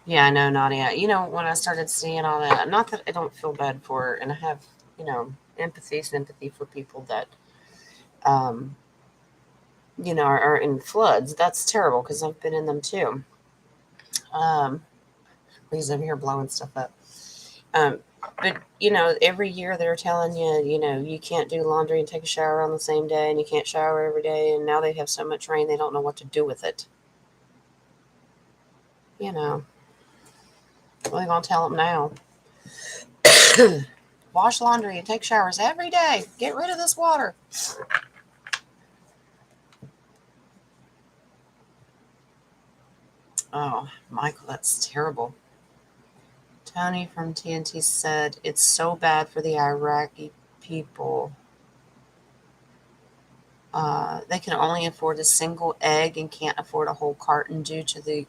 Yeah, I know, Nadia. You know, when I started seeing all that, not that I don't feel bad for her, and I have, empathy, sympathy for people that, um, are in floods. That's terrible because I've been in them too. Um, he's over here blowing stuff up. Um, but every year they're telling you, you can't do laundry and take a shower on the same day, and you can't shower every day. And now they have so much rain, they don't know what to do with it. You know, what are they gonna tell them now? Wash laundry and take showers every day. Get rid of this water. Oh, Michael, that's terrible. Tony from TNT said it's so bad for the Iraqi people. They can only afford a single egg and can't afford a whole carton due to the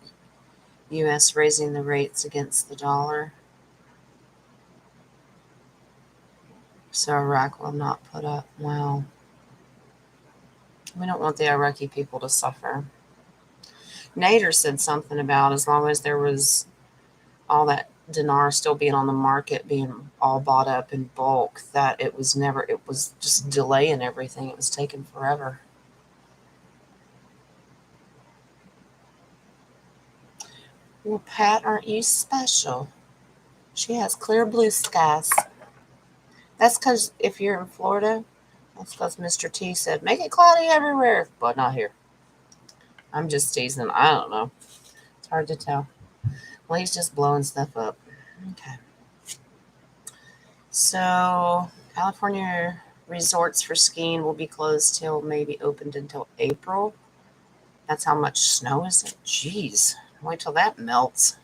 U.S. raising the rates against the dollar. So Iraq will not put up. Well, we don't want the Iraqi people to suffer. Nader said something about as long as there was all that dinar still being on the market, being all bought up in bulk, that it was just delaying everything. It was taking forever. Well, Pat, aren't you special? She has clear blue skies. That's because if you're in Florida, that's because Mr. T said, make it cloudy everywhere, but not here. I'm just teasing. I don't know. It's hard to tell. Well, he's just blowing stuff up. Okay. So, California resorts for skiing will be closed till maybe opened until April. That's how much snow is it? Jeez. Wait till that melts.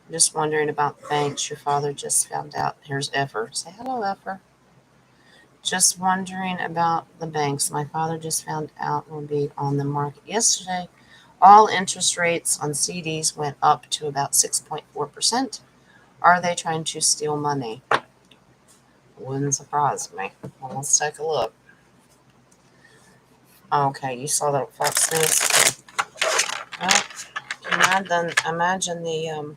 Just wondering about thanks. Your father just found out. Here's Effer. Say hello, Effer. Just wondering about the banks. My father just found out will be on the market yesterday. All interest rates on CDs went up to about 6.4%. Are they trying to steal money? Wouldn't surprise me. Well, let's take a look. Okay, you saw that Fox News. Well, imagine the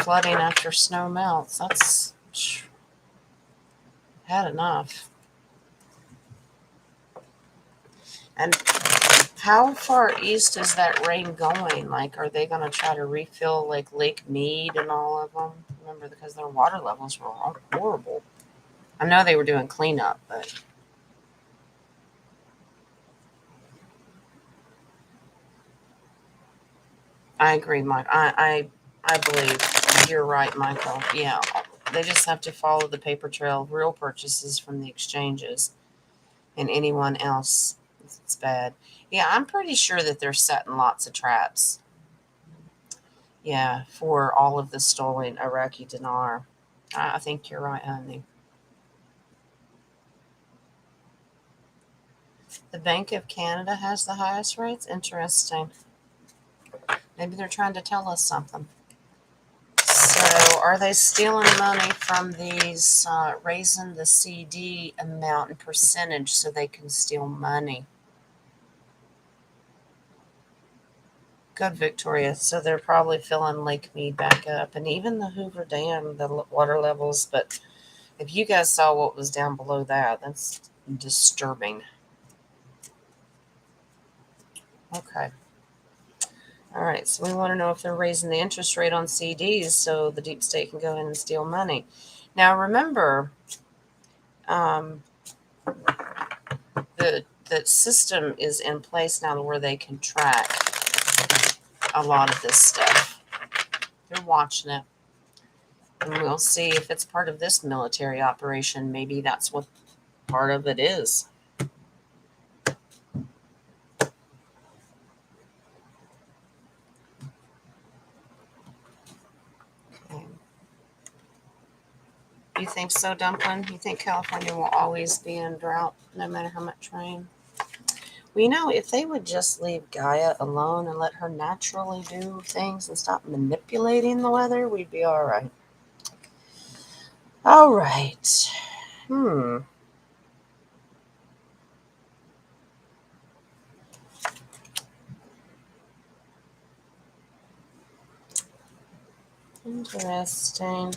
flooding after snow melts. That's had enough. And how far east is that rain going? Like, are they going to try to refill like Lake Mead and all of them? Remember, because their water levels were all horrible. I know they were doing cleanup, but I agree, Mike. I believe you're right, Michael. Yeah, they just have to follow the paper trail of real purchases from the exchanges, and anyone else, it's bad. Yeah, I'm pretty sure that they're setting lots of traps. Yeah, for all of the stolen Iraqi dinar. I think you're right, honey. The Bank of Canada has the highest rates. Interesting. Maybe they're trying to tell us something. So, are they stealing money from these, raising the CD amount and percentage so they can steal money? Good, Victoria. So they're probably filling Lake Mead back up, and even the Hoover Dam, the water levels. But if you guys saw what was down below that, that's disturbing. Okay. All right. So we want to know if they're raising the interest rate on CDs so the deep state can go in and steal money. Now, remember, um, the system is in place now where they can track a lot of this stuff. They're watching it. And we'll see if it's part of this military operation. Maybe that's what part of it is. Okay. You think so, Dumpling? You think California will always be in drought no matter how much rain? Well, if they would just leave Gaia alone and let her naturally do things and stop manipulating the weather, we'd be all right. All right. Interesting.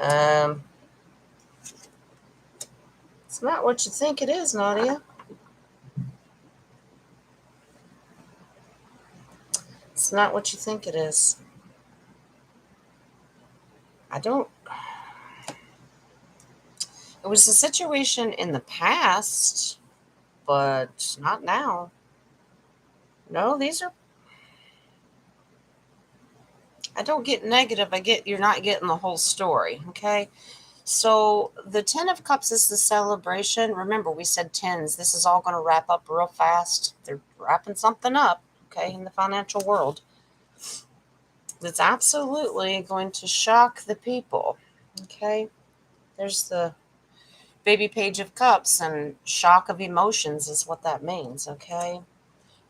Um, it's not what you think it is, Nadia. It's not what you think it is. I don't. It was a situation in the past, but not now. No, these are. I don't get negative. I get you're not getting the whole story. Okay. So the Ten of Cups is the celebration. Remember, we said tens. This is all going to wrap up real fast. They're wrapping something up, okay, in the financial world. That's absolutely going to shock the people, okay? There's the baby page of cups, and shock of emotions is what that means, okay?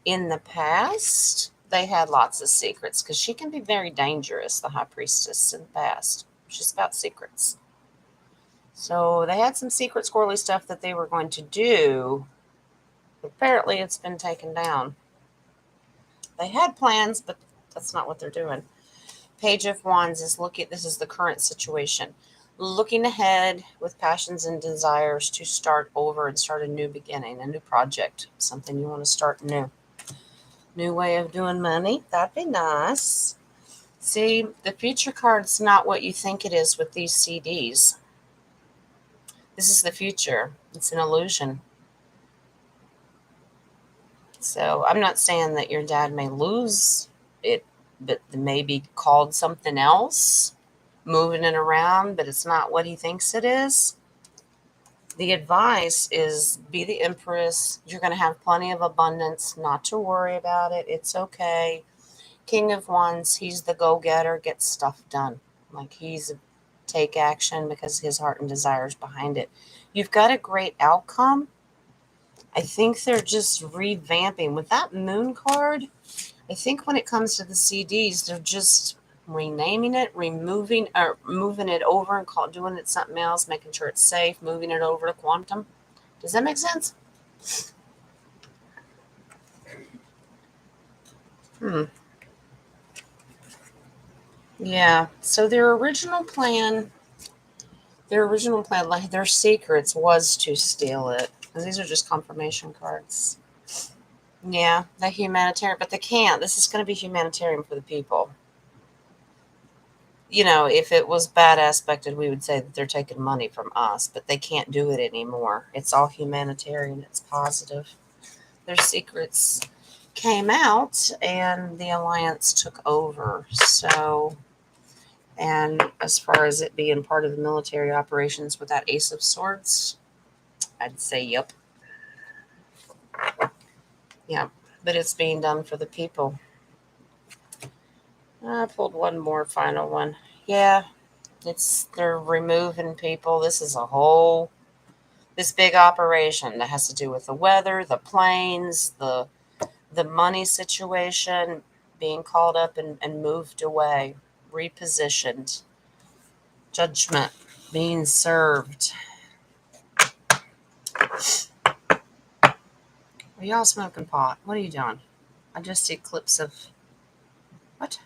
In the past, they had lots of secrets because she can be very dangerous, the high priestess in the past. She's about secrets. So they had some secret squirrely stuff that they were going to do. Apparently, it's been taken down. They had plans, but that's not what they're doing. Page of Wands is looking. This is the current situation. Looking ahead with passions and desires to start over and start a new beginning, a new project, something you want to start new. New way of doing money. That'd be nice. See, the future card's not what you think it is with these CDs. This is the future. It's an illusion. So I'm not saying that your dad may lose it, but maybe called something else, moving it around, but it's not what he thinks it is. The advice is be the empress. You're going to have plenty of abundance, not to worry about it. It's okay. King of Wands, he's the go-getter, gets stuff done. Like he's a take action because his heart and desires behind it. You've got a great outcome. I think they're just revamping with that moon card. I think when it comes to the CDs, they're just renaming it, removing or moving it over and doing it something else, making sure it's safe, moving it over to quantum. Does that make sense? Hmm. Yeah. So their original plan, like their secrets, was to steal it. And these are just confirmation cards. Yeah, the humanitarian, but they can't. This is going to be humanitarian for the people. If it was bad aspected, we would say that they're taking money from us, but they can't do it anymore. It's all humanitarian. It's positive. Their secrets came out, and the alliance took over. So, and as far as it being part of the military operations with that Ace of Swords, I'd say yep. Yeah, but it's being done for the people. I pulled one more final one. Yeah, they're removing people. This big operation that has to do with the weather, the planes, the money situation, being called up and moved away, repositioned, judgment being served. Are y'all smoking pot? What are you doing? I just see clips of what?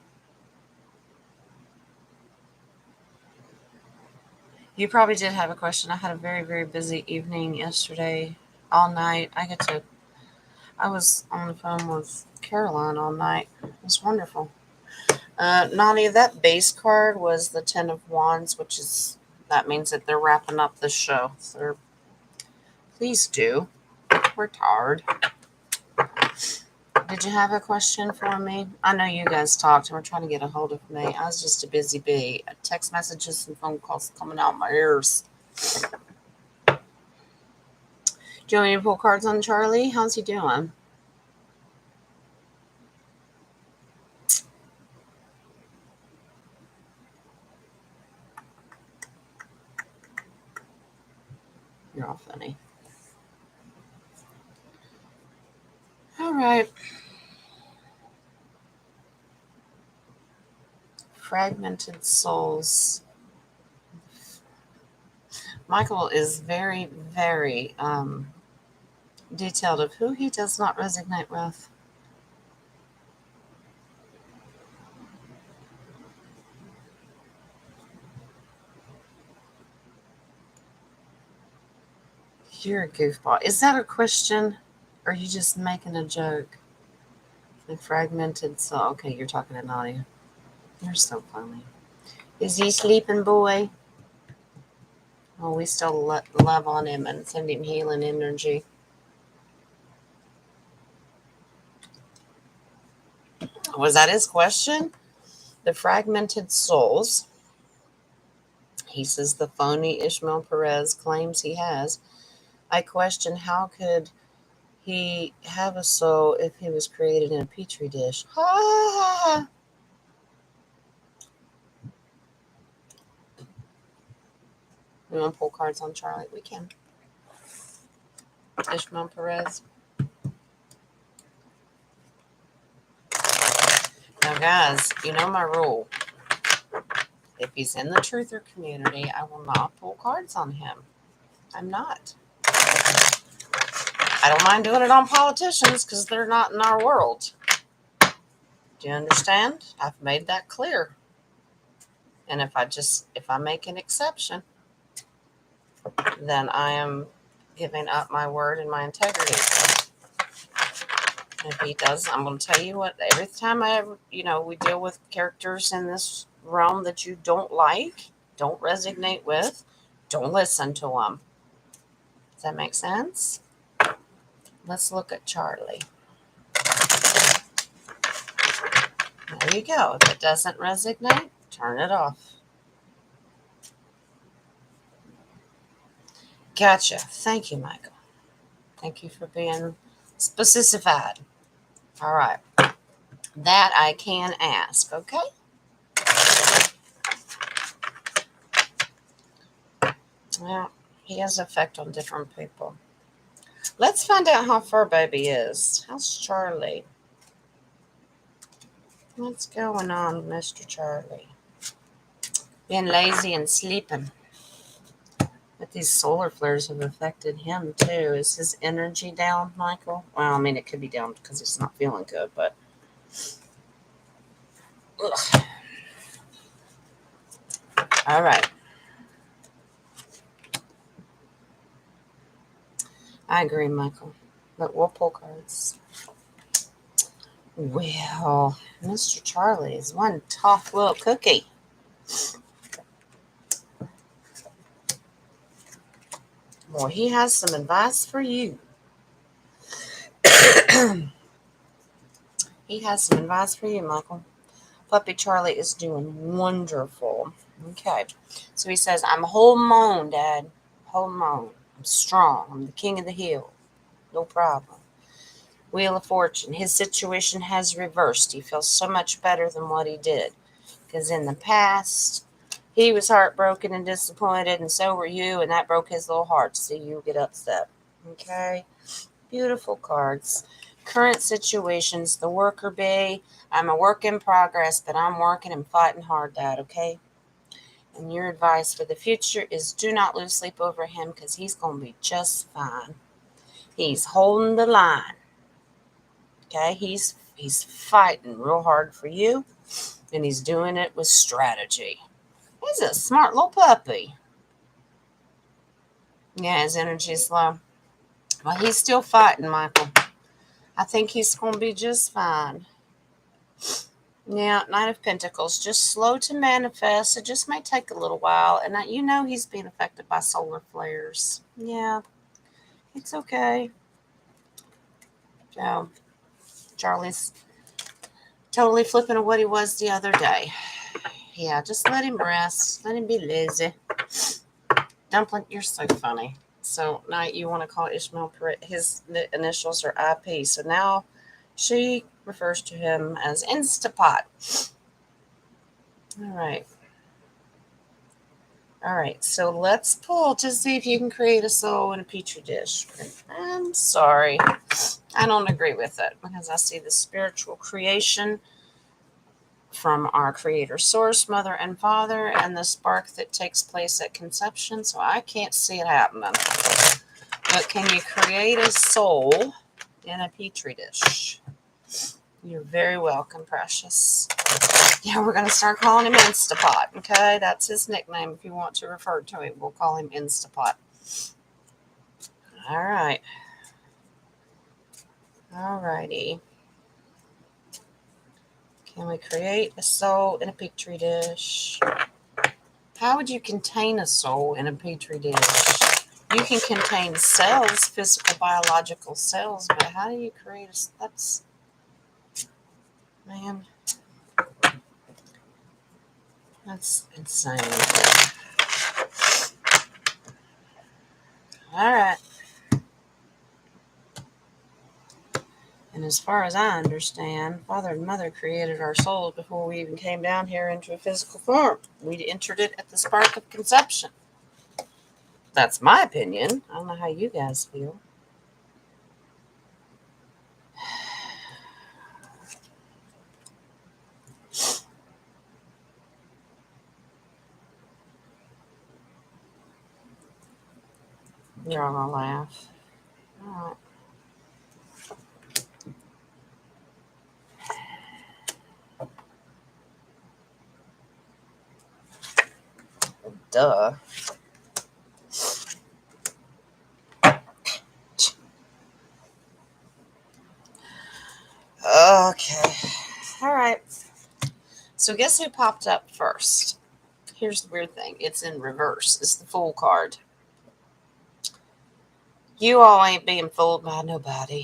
You probably did have a question. I had a very, very busy evening yesterday, all night. I was on the phone with Caroline all night. It was wonderful. Nadia, that base card was the Ten of Wands, that means that they're wrapping up the show. So please do. We're tired. Did you have a question for me? I know you guys talked and were trying to get a hold of me. I was just a busy bee. Text messages and phone calls coming out my ears. Do you want me to pull cards on Charlie? How's he doing? You're all funny. All right. Fragmented souls. Michael is very, very detailed of who he does not resonate with. You're a goofball. Is that a question? Or are you just making a joke? The fragmented soul. Okay, you're talking to Nadia. You're so funny. Is he sleeping, boy? Oh, we still love on him and send him healing energy. Was that his question? The fragmented souls. He says the phony Ishmael Perez claims he has. I question how could he have a soul if he was created in a petri dish? Ha ha ha. We want to pull cards on Charlie? We can. Ishmael Perez. Now, guys, you know my rule. If he's in the truther community, I will not pull cards on him. I'm not. I don't mind doing it on politicians because they're not in our world. Do you understand? I've made that clear. And if I make an exception, then I am giving up my word and my integrity. If he does, I'm going to tell you what, every time we deal with characters in this realm that you don't like, don't resonate with, don't listen to them. Does that make sense? Let's look at Charlie. There you go. If it doesn't resonate, turn it off. Gotcha. Thank you, Michael. Thank you for being specified. All right. That I can ask, okay? Well, he has effect on different people. Let's find out how fur baby is. How's Charlie? What's going on, Mr. Charlie? Being lazy and sleeping. But these solar flares have affected him too. Is his energy down, Michael? Well, I mean, it could be down because he's not feeling good, but. Ugh. All right. I agree, Michael. But we'll pull cards. Well, Mr. Charlie is one tough little cookie. Well, he has some advice for you. He has some advice for you, Michael. Puppy Charlie is doing wonderful. Okay. So he says, I'm holding on, Dad. Holding on. I'm strong. I'm the king of the hill. No problem. Wheel of Fortune. His situation has reversed. He feels so much better than what he did. Because in the past, he was heartbroken and disappointed, and so were you, and that broke his little heart. So you get upset. Okay? Beautiful cards. Current situations, the worker bee. I'm a work in progress, but I'm working and fighting hard, Dad, okay? And your advice for the future is do not lose sleep over him because he's going to be just fine. He's holding the line. Okay? He's fighting real hard for you, and he's doing it with strategy. He's a smart little puppy. Yeah, his energy is low. Well, he's still fighting, Michael. I think he's going to be just fine. Yeah, Knight of Pentacles, just slow to manifest. It just may take a little while. And you know he's being affected by solar flares. Yeah, it's okay. So, Charlie's totally flipping to what he was the other day. Yeah, just let him rest. Let him be lazy. Dumpling, you're so funny. So now you want to call Ishmael, his initials are IP. So now she refers to him as Instapot. All right. All right, so let's pull to see if you can create a soul in a petri dish. I'm sorry. I don't agree with it because I see the spiritual creation from our creator source, mother and father, and the spark that takes place at conception. So I can't see it happening. But can you create a soul in a petri dish? You're very welcome, precious. Yeah, we're going to start calling him Instapot, okay? That's his nickname. If you want to refer to him, we'll call him Instapot. All right. All righty. Can we create a soul in a petri dish? How would you contain a soul in a petri dish? You can contain cells, physical, biological cells, but how do you create a... That's... Man... That's insane. All right. And as far as I understand, Father and Mother created our souls before we even came down here into a physical form. We entered it at the spark of conception. That's my opinion. I don't know how you guys feel. You're all gonna laugh. All right. Duh. Okay. All right. So guess who popped up first? Here's the weird thing. It's in reverse. It's the Fool card. You all ain't being fooled by nobody.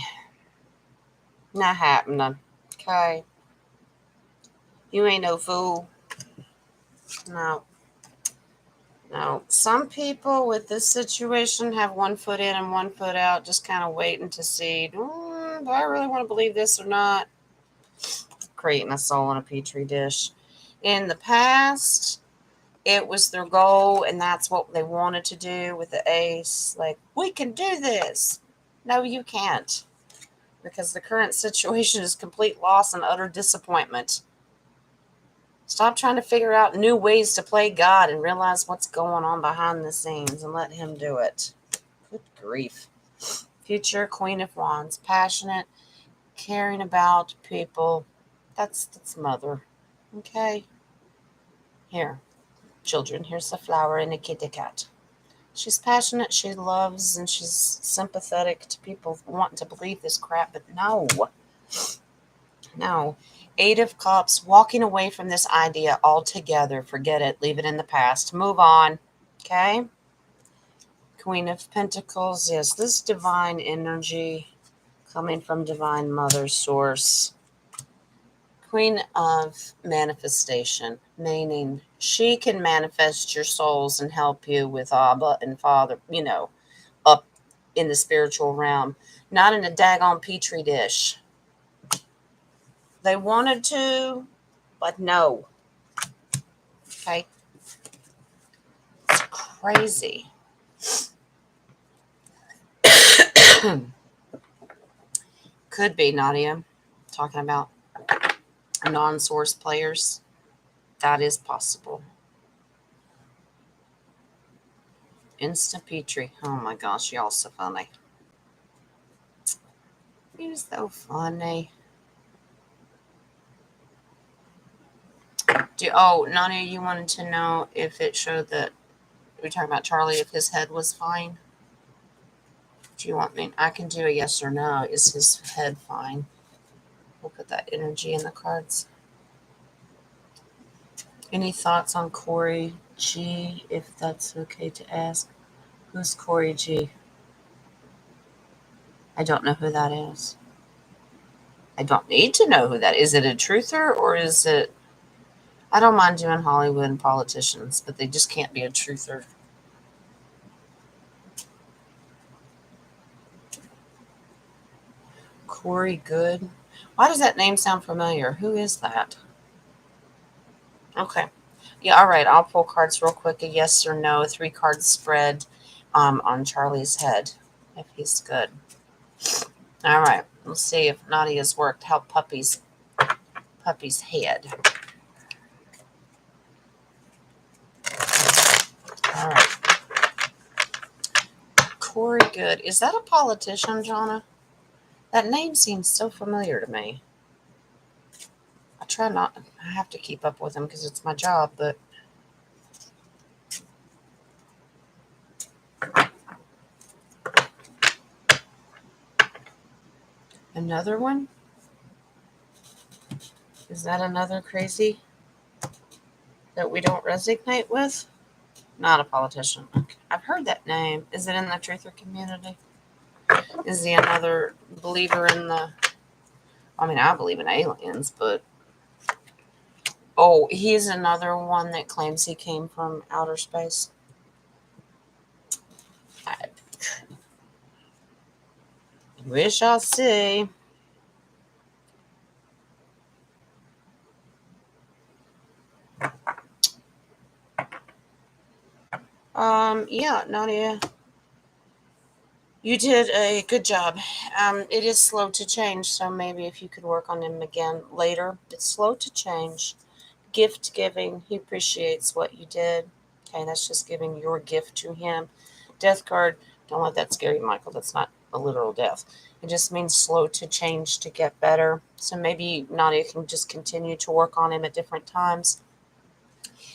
Not happening. Okay? You ain't no fool. No. Now, some people with this situation have one foot in and one foot out, just kind of waiting to see, do I really want to believe this or not? Creating a soul in a petri dish. In the past, it was their goal, and that's what they wanted to do with the ace. Like, we can do this. No, you can't. Because the current situation is complete loss and utter disappointment. Stop trying to figure out new ways to play God and realize what's going on behind the scenes and let Him do it. Good grief. Future Queen of Wands. Passionate, caring about people. That's mother. Okay? Here. Children, here's the flower and a kitty cat. She's passionate, she loves, and she's sympathetic to people wanting to believe this crap, but no. No. Eight of Cups, walking away from this idea altogether. Forget it. Leave it in the past. Move on. Okay? Queen of Pentacles. Yes, this divine energy coming from Divine Mother Source. Queen of Manifestation, meaning she can manifest your souls and help you with Abba and Father, up in the spiritual realm. Not in a daggone petri dish. They wanted to, but no. Okay? It's crazy. Could be, Nadia, talking about non-source players. That is possible. Instant Petrie. Oh my gosh, y'all so funny. You're so funny. Nadia, you wanted to know if it showed that we were talking about Charlie, if his head was fine. Do you want me? I can do a yes or no. Is his head fine? We'll put that energy in the cards. Any thoughts on Corey G, if that's okay to ask? Who's Corey G? I don't know who that is. I don't need to know who that is. Is it a truther or is it... I don't mind doing Hollywood and politicians, but they just can't be a truther. Corey Good. Why does that name sound familiar? Who is that? Okay. Yeah, all right. I'll pull cards real quick. A yes or no. A 3-card spread on Charlie's head, if he's good. All right. Let's see if Nadia's worked. Help puppy's head. All right. Corey Good. Is that a politician, Jonna? That name seems so familiar to me. I try not... I have to keep up with him because it's my job, but... Another one? Is that another crazy that we don't resonate with? Not a politician. Okay. I've heard that name. Is it in the truther community? Is he another believer in the... I mean, I believe in aliens, but... Oh, he's another one that claims he came from outer space. We shall see. Yeah, Nadia. You did a good job. It is slow to change, so maybe if you could work on him again later. It's slow to change. Gift giving. He appreciates what you did. Okay, that's just giving your gift to him. Death card. Don't let that scare you, Michael. That's not a literal death. It just means slow to change to get better. So maybe Nadia can just continue to work on him at different times.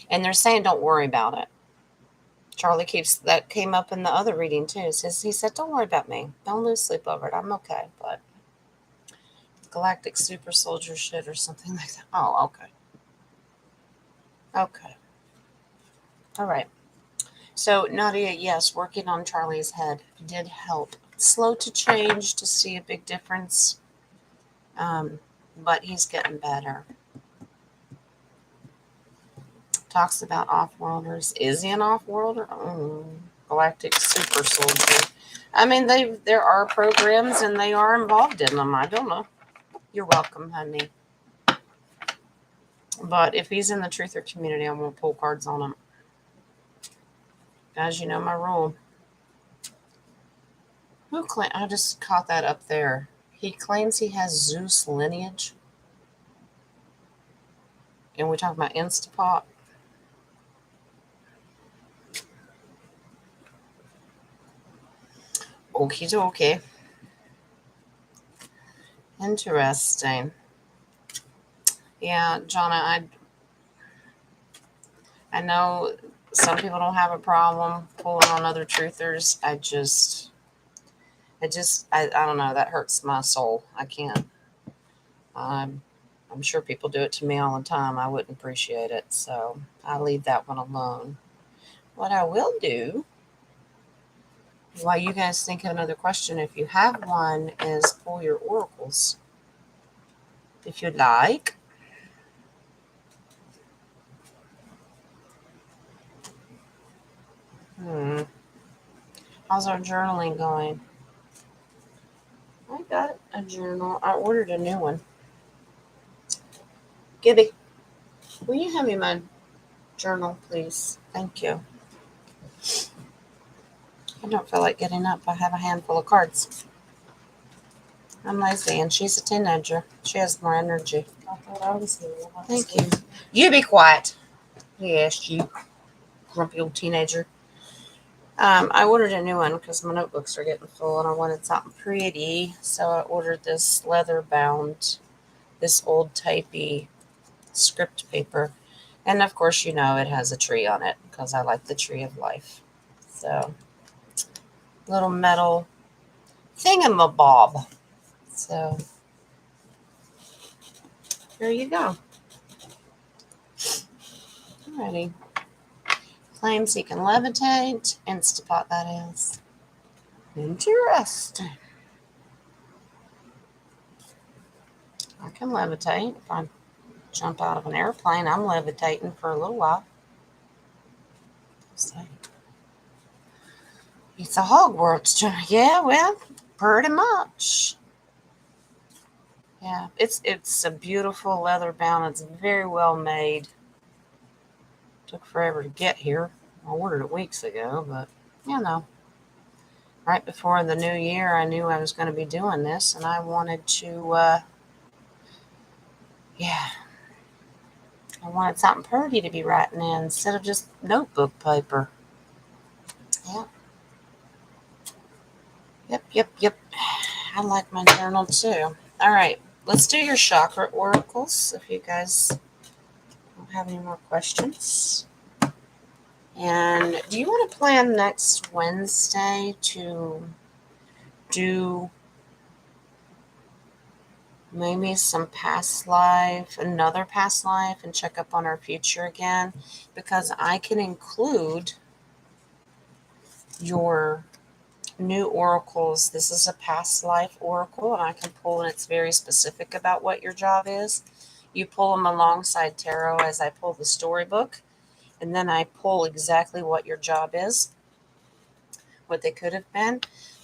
And they're saying don't worry about it. Charlie that came up in the other reading too. He said, don't worry about me. Don't lose sleep over it. I'm okay. But galactic super soldier shit or something like that. Oh, okay. Okay. All right. So Nadia, yes, working on Charlie's head did help. Slow to change to see a big difference. But he's getting better. Talks about off-worlders. Is he an off-worlder? Galactic super soldier. I mean, there are programs and they are involved in them. I don't know. You're welcome, honey. But if he's in the truther community, I won't pull cards on him. Guys, you know my rule. I just caught that up there. He claims he has Zeus lineage. And we talk about Instapot. Okie dokie. Interesting. Yeah, Jonna, I know some people don't have a problem pulling on other truthers. I don't know. That hurts my soul. I can't. I'm sure people do it to me all the time. I wouldn't appreciate it. So I leave that one alone. What I will do, while you guys think of another question, if you have one, is pull your oracles. If you'd like. How's our journaling going? I got a journal. I ordered a new one. Gibby, will you hand me my journal, please? Thank you. I don't feel like getting up. I have a handful of cards. I'm lazy, and she's a teenager. She has more energy. I thought I was here. Thank you. You be quiet. Yes, you grumpy old teenager. I ordered a new one because my notebooks are getting full, and I wanted something pretty. So I ordered this leather-bound, this old typey script paper. And of course, you know it has a tree on it because I like the tree of life. So, little metal thingamabob. So, there you go. Alrighty. Claims he can levitate. Instapot, that is. Interesting. I can levitate. If I jump out of an airplane, I'm levitating for a little while. So, it's a Hogwarts journey. Yeah, well, pretty much. Yeah, it's a beautiful leather bound. It's very well made. Took forever to get here. I ordered it weeks ago, but right before the new year, I knew I was going to be doing this, and I wanted to, I wanted something pretty to be writing in instead of just notebook paper. Yep. I like my journal too. All right, let's do your chakra oracles if you guys don't have any more questions. And do you want to plan next Wednesday to do maybe some another past life, and check up on our future again? Because I can include your new oracles. This is a past life oracle, and I can pull, and it's very specific about what your job is. You pull them alongside tarot as I pull the storybook, and then I pull exactly what your job is, what they could have been.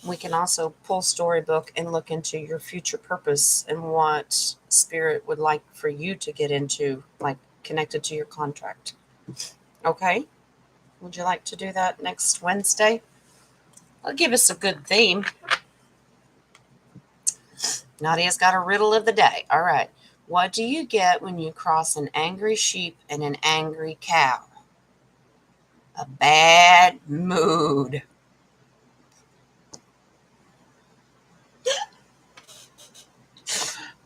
We can also pull storybook and look into your future purpose and what spirit would like for you to get into, like connected to your contract. Okay? Would you like to do that next Wednesday? I'll give us a good theme. Nadia's got a riddle of the day. All right. What do you get when you cross an angry sheep and an angry cow? A bad mood.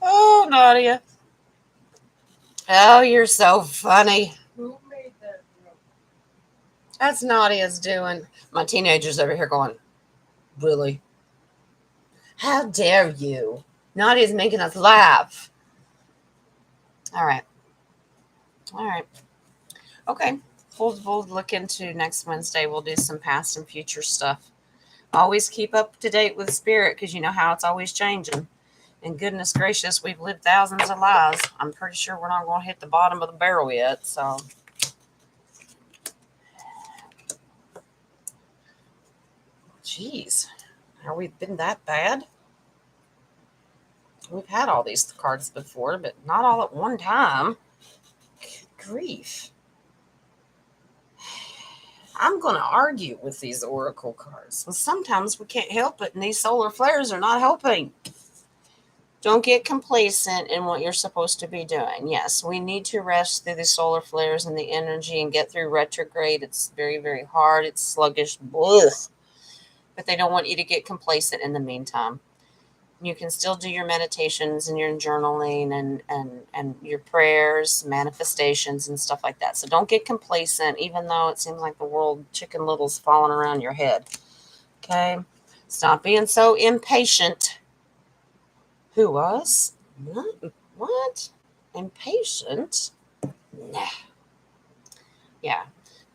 Oh, Nadia. Oh, you're so funny. Who made that joke? That's Nadia's doing. My teenager's over here going, really? How dare you? Nadia's making us laugh. All right. Okay. We'll look into next Wednesday. We'll do some past and future stuff. Always keep up to date with spirit because you know how it's always changing. And goodness gracious, we've lived thousands of lives. I'm pretty sure we're not going to hit the bottom of the barrel yet. So Jeez. Are we been that bad? We've had all these cards before, but not all at one time. Good grief. I'm going to argue with these oracle cards. Well, sometimes we can't help it, and these solar flares are not helping. Don't get complacent in what you're supposed to be doing. Yes, we need to rest through the solar flares and the energy and get through retrograde. It's very, very hard. It's sluggish. Blech. But they don't want you to get complacent in the meantime. You can still do your meditations and your journaling and your prayers, manifestations, and stuff like that. So don't get complacent, even though it seems like the world Chicken Little's falling around your head. Okay? Stop being so impatient. Who was? What? Impatient? Nah. Yeah.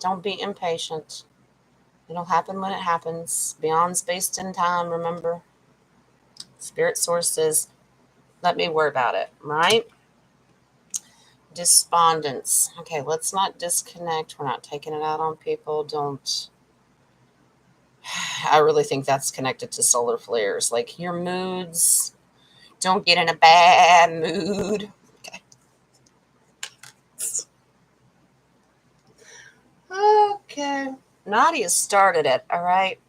Don't be impatient. It'll happen when it happens. Beyond space and time, remember? Spirit sources, let me worry about it, right? Despondence. Okay, let's not disconnect. We're not taking it out on people. Don't. I really think that's connected to solar flares. Like your moods, don't get in a bad mood. Okay. Okay. Nadia started it, all right?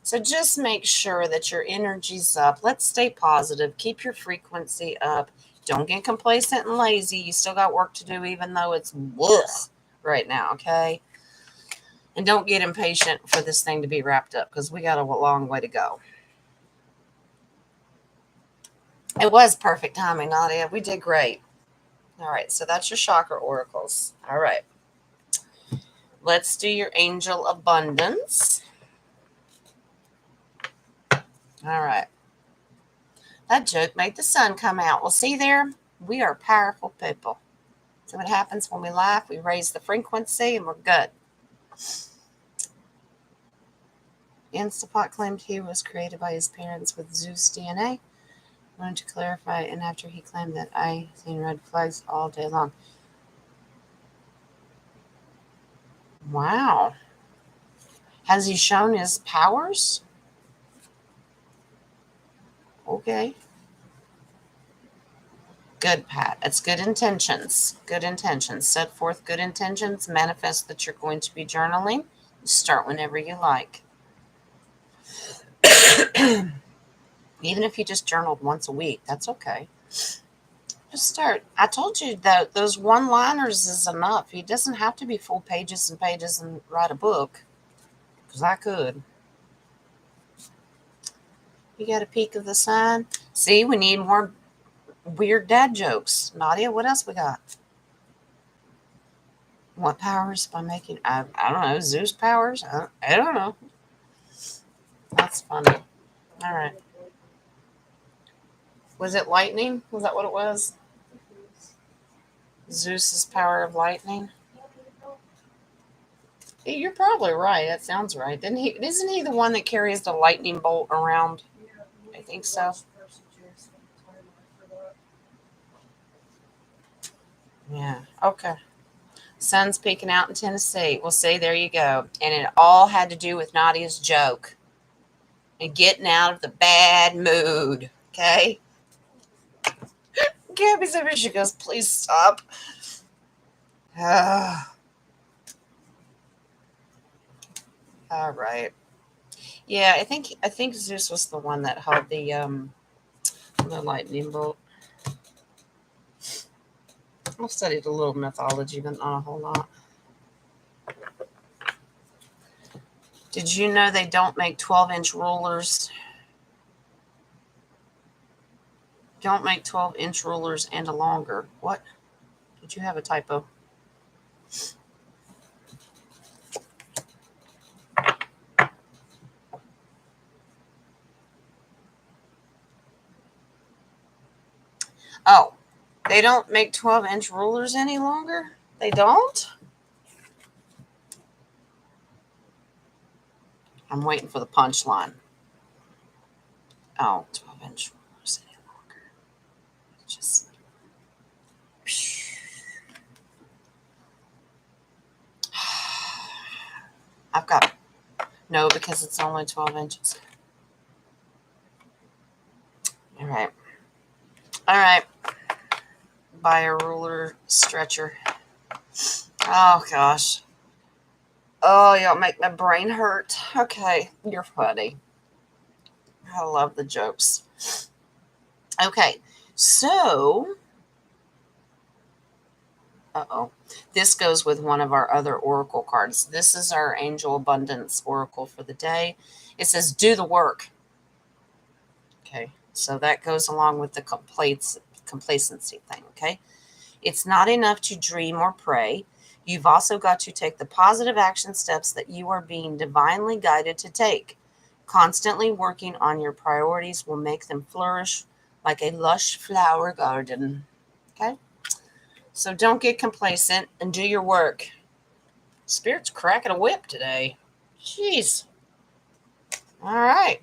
So just make sure that your energy's up. Let's stay positive. Keep your frequency up. Don't get complacent and lazy. You still got work to do, even though it's woof right now, okay? And don't get impatient for this thing to be wrapped up because we got a long way to go. It was perfect timing, Nadia. We did great. All right, so that's your chakra oracles. All right. Let's do your angel abundance. All right. That joke made the sun come out. Well, see there? We are powerful people. So what happens when we laugh? We raise the frequency and we're good. Instapot claimed he was created by his parents with Zeus DNA. Wanted to clarify, and after he claimed that I seen red flags all day long. Wow. Has he shown his powers? Okay. Good, Pat. It's good intentions. Good intentions. Set forth good intentions. Manifest that you're going to be journaling. Start whenever you like. Even if you just journaled once a week, that's okay. Just start. I told you that those one-liners is enough. It doesn't have to be full pages and pages and write a book, because I could. You got a peek of the sun? See, we need more weird dad jokes. Nadia, what else we got? What powers by making, I don't know, Zeus powers? I don't know. That's funny. All right. Was it lightning? Was that what it was? Zeus's power of lightning? Yeah, you're probably right. That sounds right. Isn't he the one that carries the lightning bolt around? I think so. Yeah. Okay. Sun's peeking out in Tennessee. Well, see, there you go. And it all had to do with Nadia's joke and getting out of the bad mood. Okay. Gabby's over. She goes, please stop. All right. Yeah, I think Zeus was the one that held the lightning bolt. I've studied a little mythology, but not a whole lot. Did you know they don't make 12-inch rulers? Don't make 12-inch rulers and a longer. What? Did you have a typo? Oh, they don't make 12-inch rulers any longer? They don't? I'm waiting for the punchline. Oh, 12-inch rulers any longer. Just. I've got No, because it's only 12 inches. All right. All right. Buy a ruler stretcher. Oh, gosh. Oh, y'all make my brain hurt. Okay. You're funny. I love the jokes. Okay. So, uh-oh. This goes with one of our other oracle cards. This is our Angel Abundance oracle for the day. It says, do the work. Okay. So that goes along with the complacency thing. Okay. It's not enough to dream or pray. You've also got to take the positive action steps that you are being divinely guided to take. Constantly working on your priorities will make them flourish like a lush flower garden. Okay? So don't get complacent and do your work. Spirit's cracking a whip today. Jeez. All right.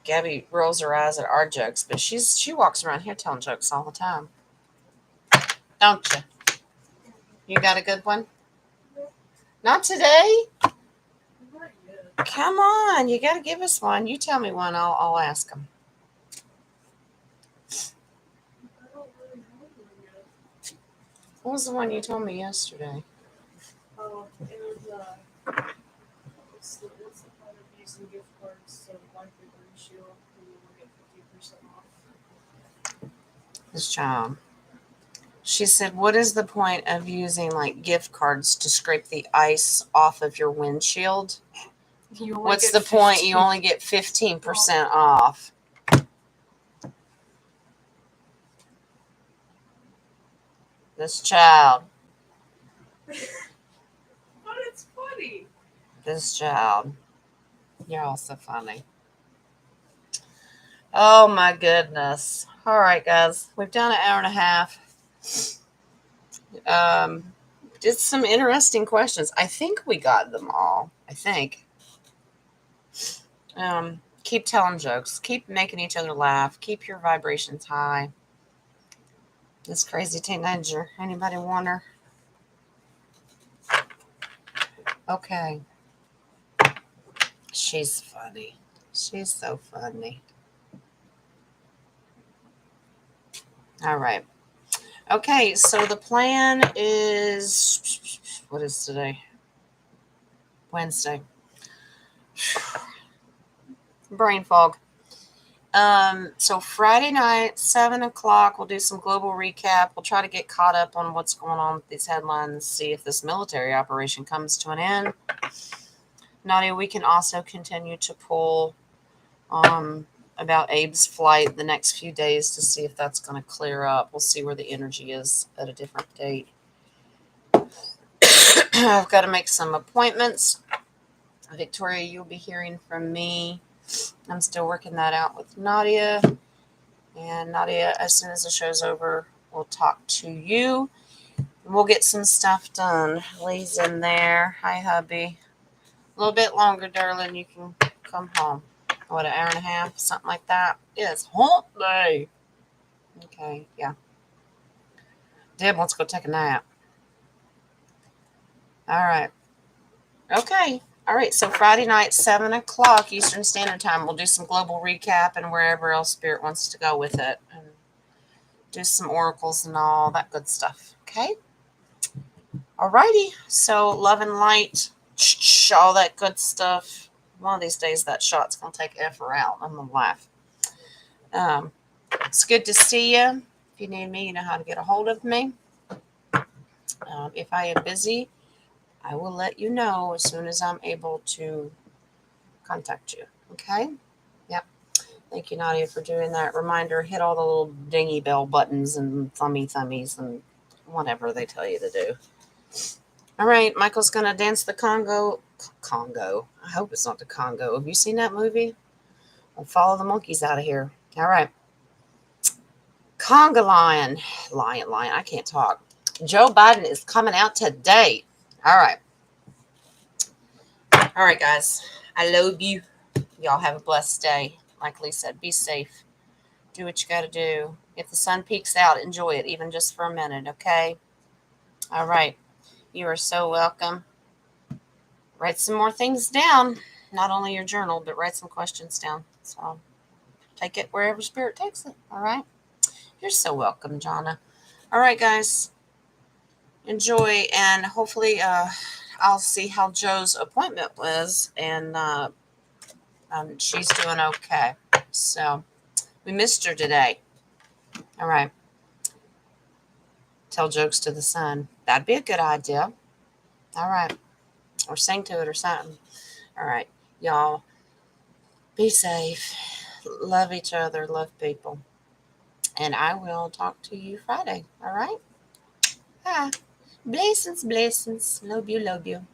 Gabby rolls her eyes at our jokes, but she walks around here telling jokes all the time. Don't you? You got a good one? Not today? Not yet. Come on, you got to give us one. You tell me one, I'll ask them. I don't really have one yet. What was the one you told me yesterday? Oh, it was it's the point of using gift cards to wipe your windshield and you will get 50% off. This child. She said, what is the point of using like gift cards to scrape the ice off of your windshield? What's the point? You only get 15% off. This child. But it's funny. This child. You're also funny. Oh my goodness. All right, guys. We've done an hour and a half. Did some interesting questions. I think we got them all. I think. Keep telling jokes. Keep making each other laugh. Keep your vibrations high. This crazy teenager. Anybody want her? Okay. She's funny. She's so funny. All right. Okay, so the plan is, what is today? Wednesday. Brain fog. So Friday night, 7 o'clock, we'll do some global recap. We'll try to get caught up on what's going on with these headlines, see if this military operation comes to an end. Nadia, we can also continue to pull about Abe's flight the next few days to see if that's going to clear up. We'll see where the energy is at a different date. I've got to make some appointments. Victoria, you'll be hearing from me. I'm still working that out with Nadia. And Nadia, as soon as the show's over, we'll talk to you. We'll get some stuff done. Lee's in there. Hi, hubby. A little bit longer, darling. You can come home. What, an hour and a half? Something like that? Yeah, it's hump day. Okay, yeah. Deb wants to go take a nap. All right. Okay. All right, so Friday night, 7 o'clock Eastern Standard Time. We'll do some global recap and wherever else Spirit wants to go with it. And do some oracles and all that good stuff. Okay? All righty. So love and light, all that good stuff. One of these days, that shot's going to take effort out. I'm going to laugh. It's good to see you. If you need me, you know how to get a hold of me. If I am busy, I will let you know as soon as I'm able to contact you. Okay? Yep. Thank you, Nadia, for doing that. Reminder, hit all the little dingy bell buttons and thummies and whatever they tell you to do. All right, Michael's going to dance the Congo. I hope it's not the Congo. Have you seen that movie? I'll follow the monkeys out of here. All right. Conga lion. I can't talk. Joe Biden is coming out today. All right. All right, guys. I love you. Y'all have a blessed day. Like Lee said, be safe. Do what you got to do. If the sun peeks out, enjoy it, even just for a minute, okay? All right. You are so welcome. Write some more things down. Not only your journal, but write some questions down. So take it wherever spirit takes it. All right. You're so welcome, Jonna. All right, guys. Enjoy, and hopefully I'll see how Joe's appointment was, and she's doing okay. So we missed her today. All right. Tell jokes to the sun. That'd be a good idea. All right. Or sing to it or something. All right. Y'all, be safe. Love each other. Love people. And I will talk to you Friday. All right? Ah. Blessings, blessings. Love you, love you.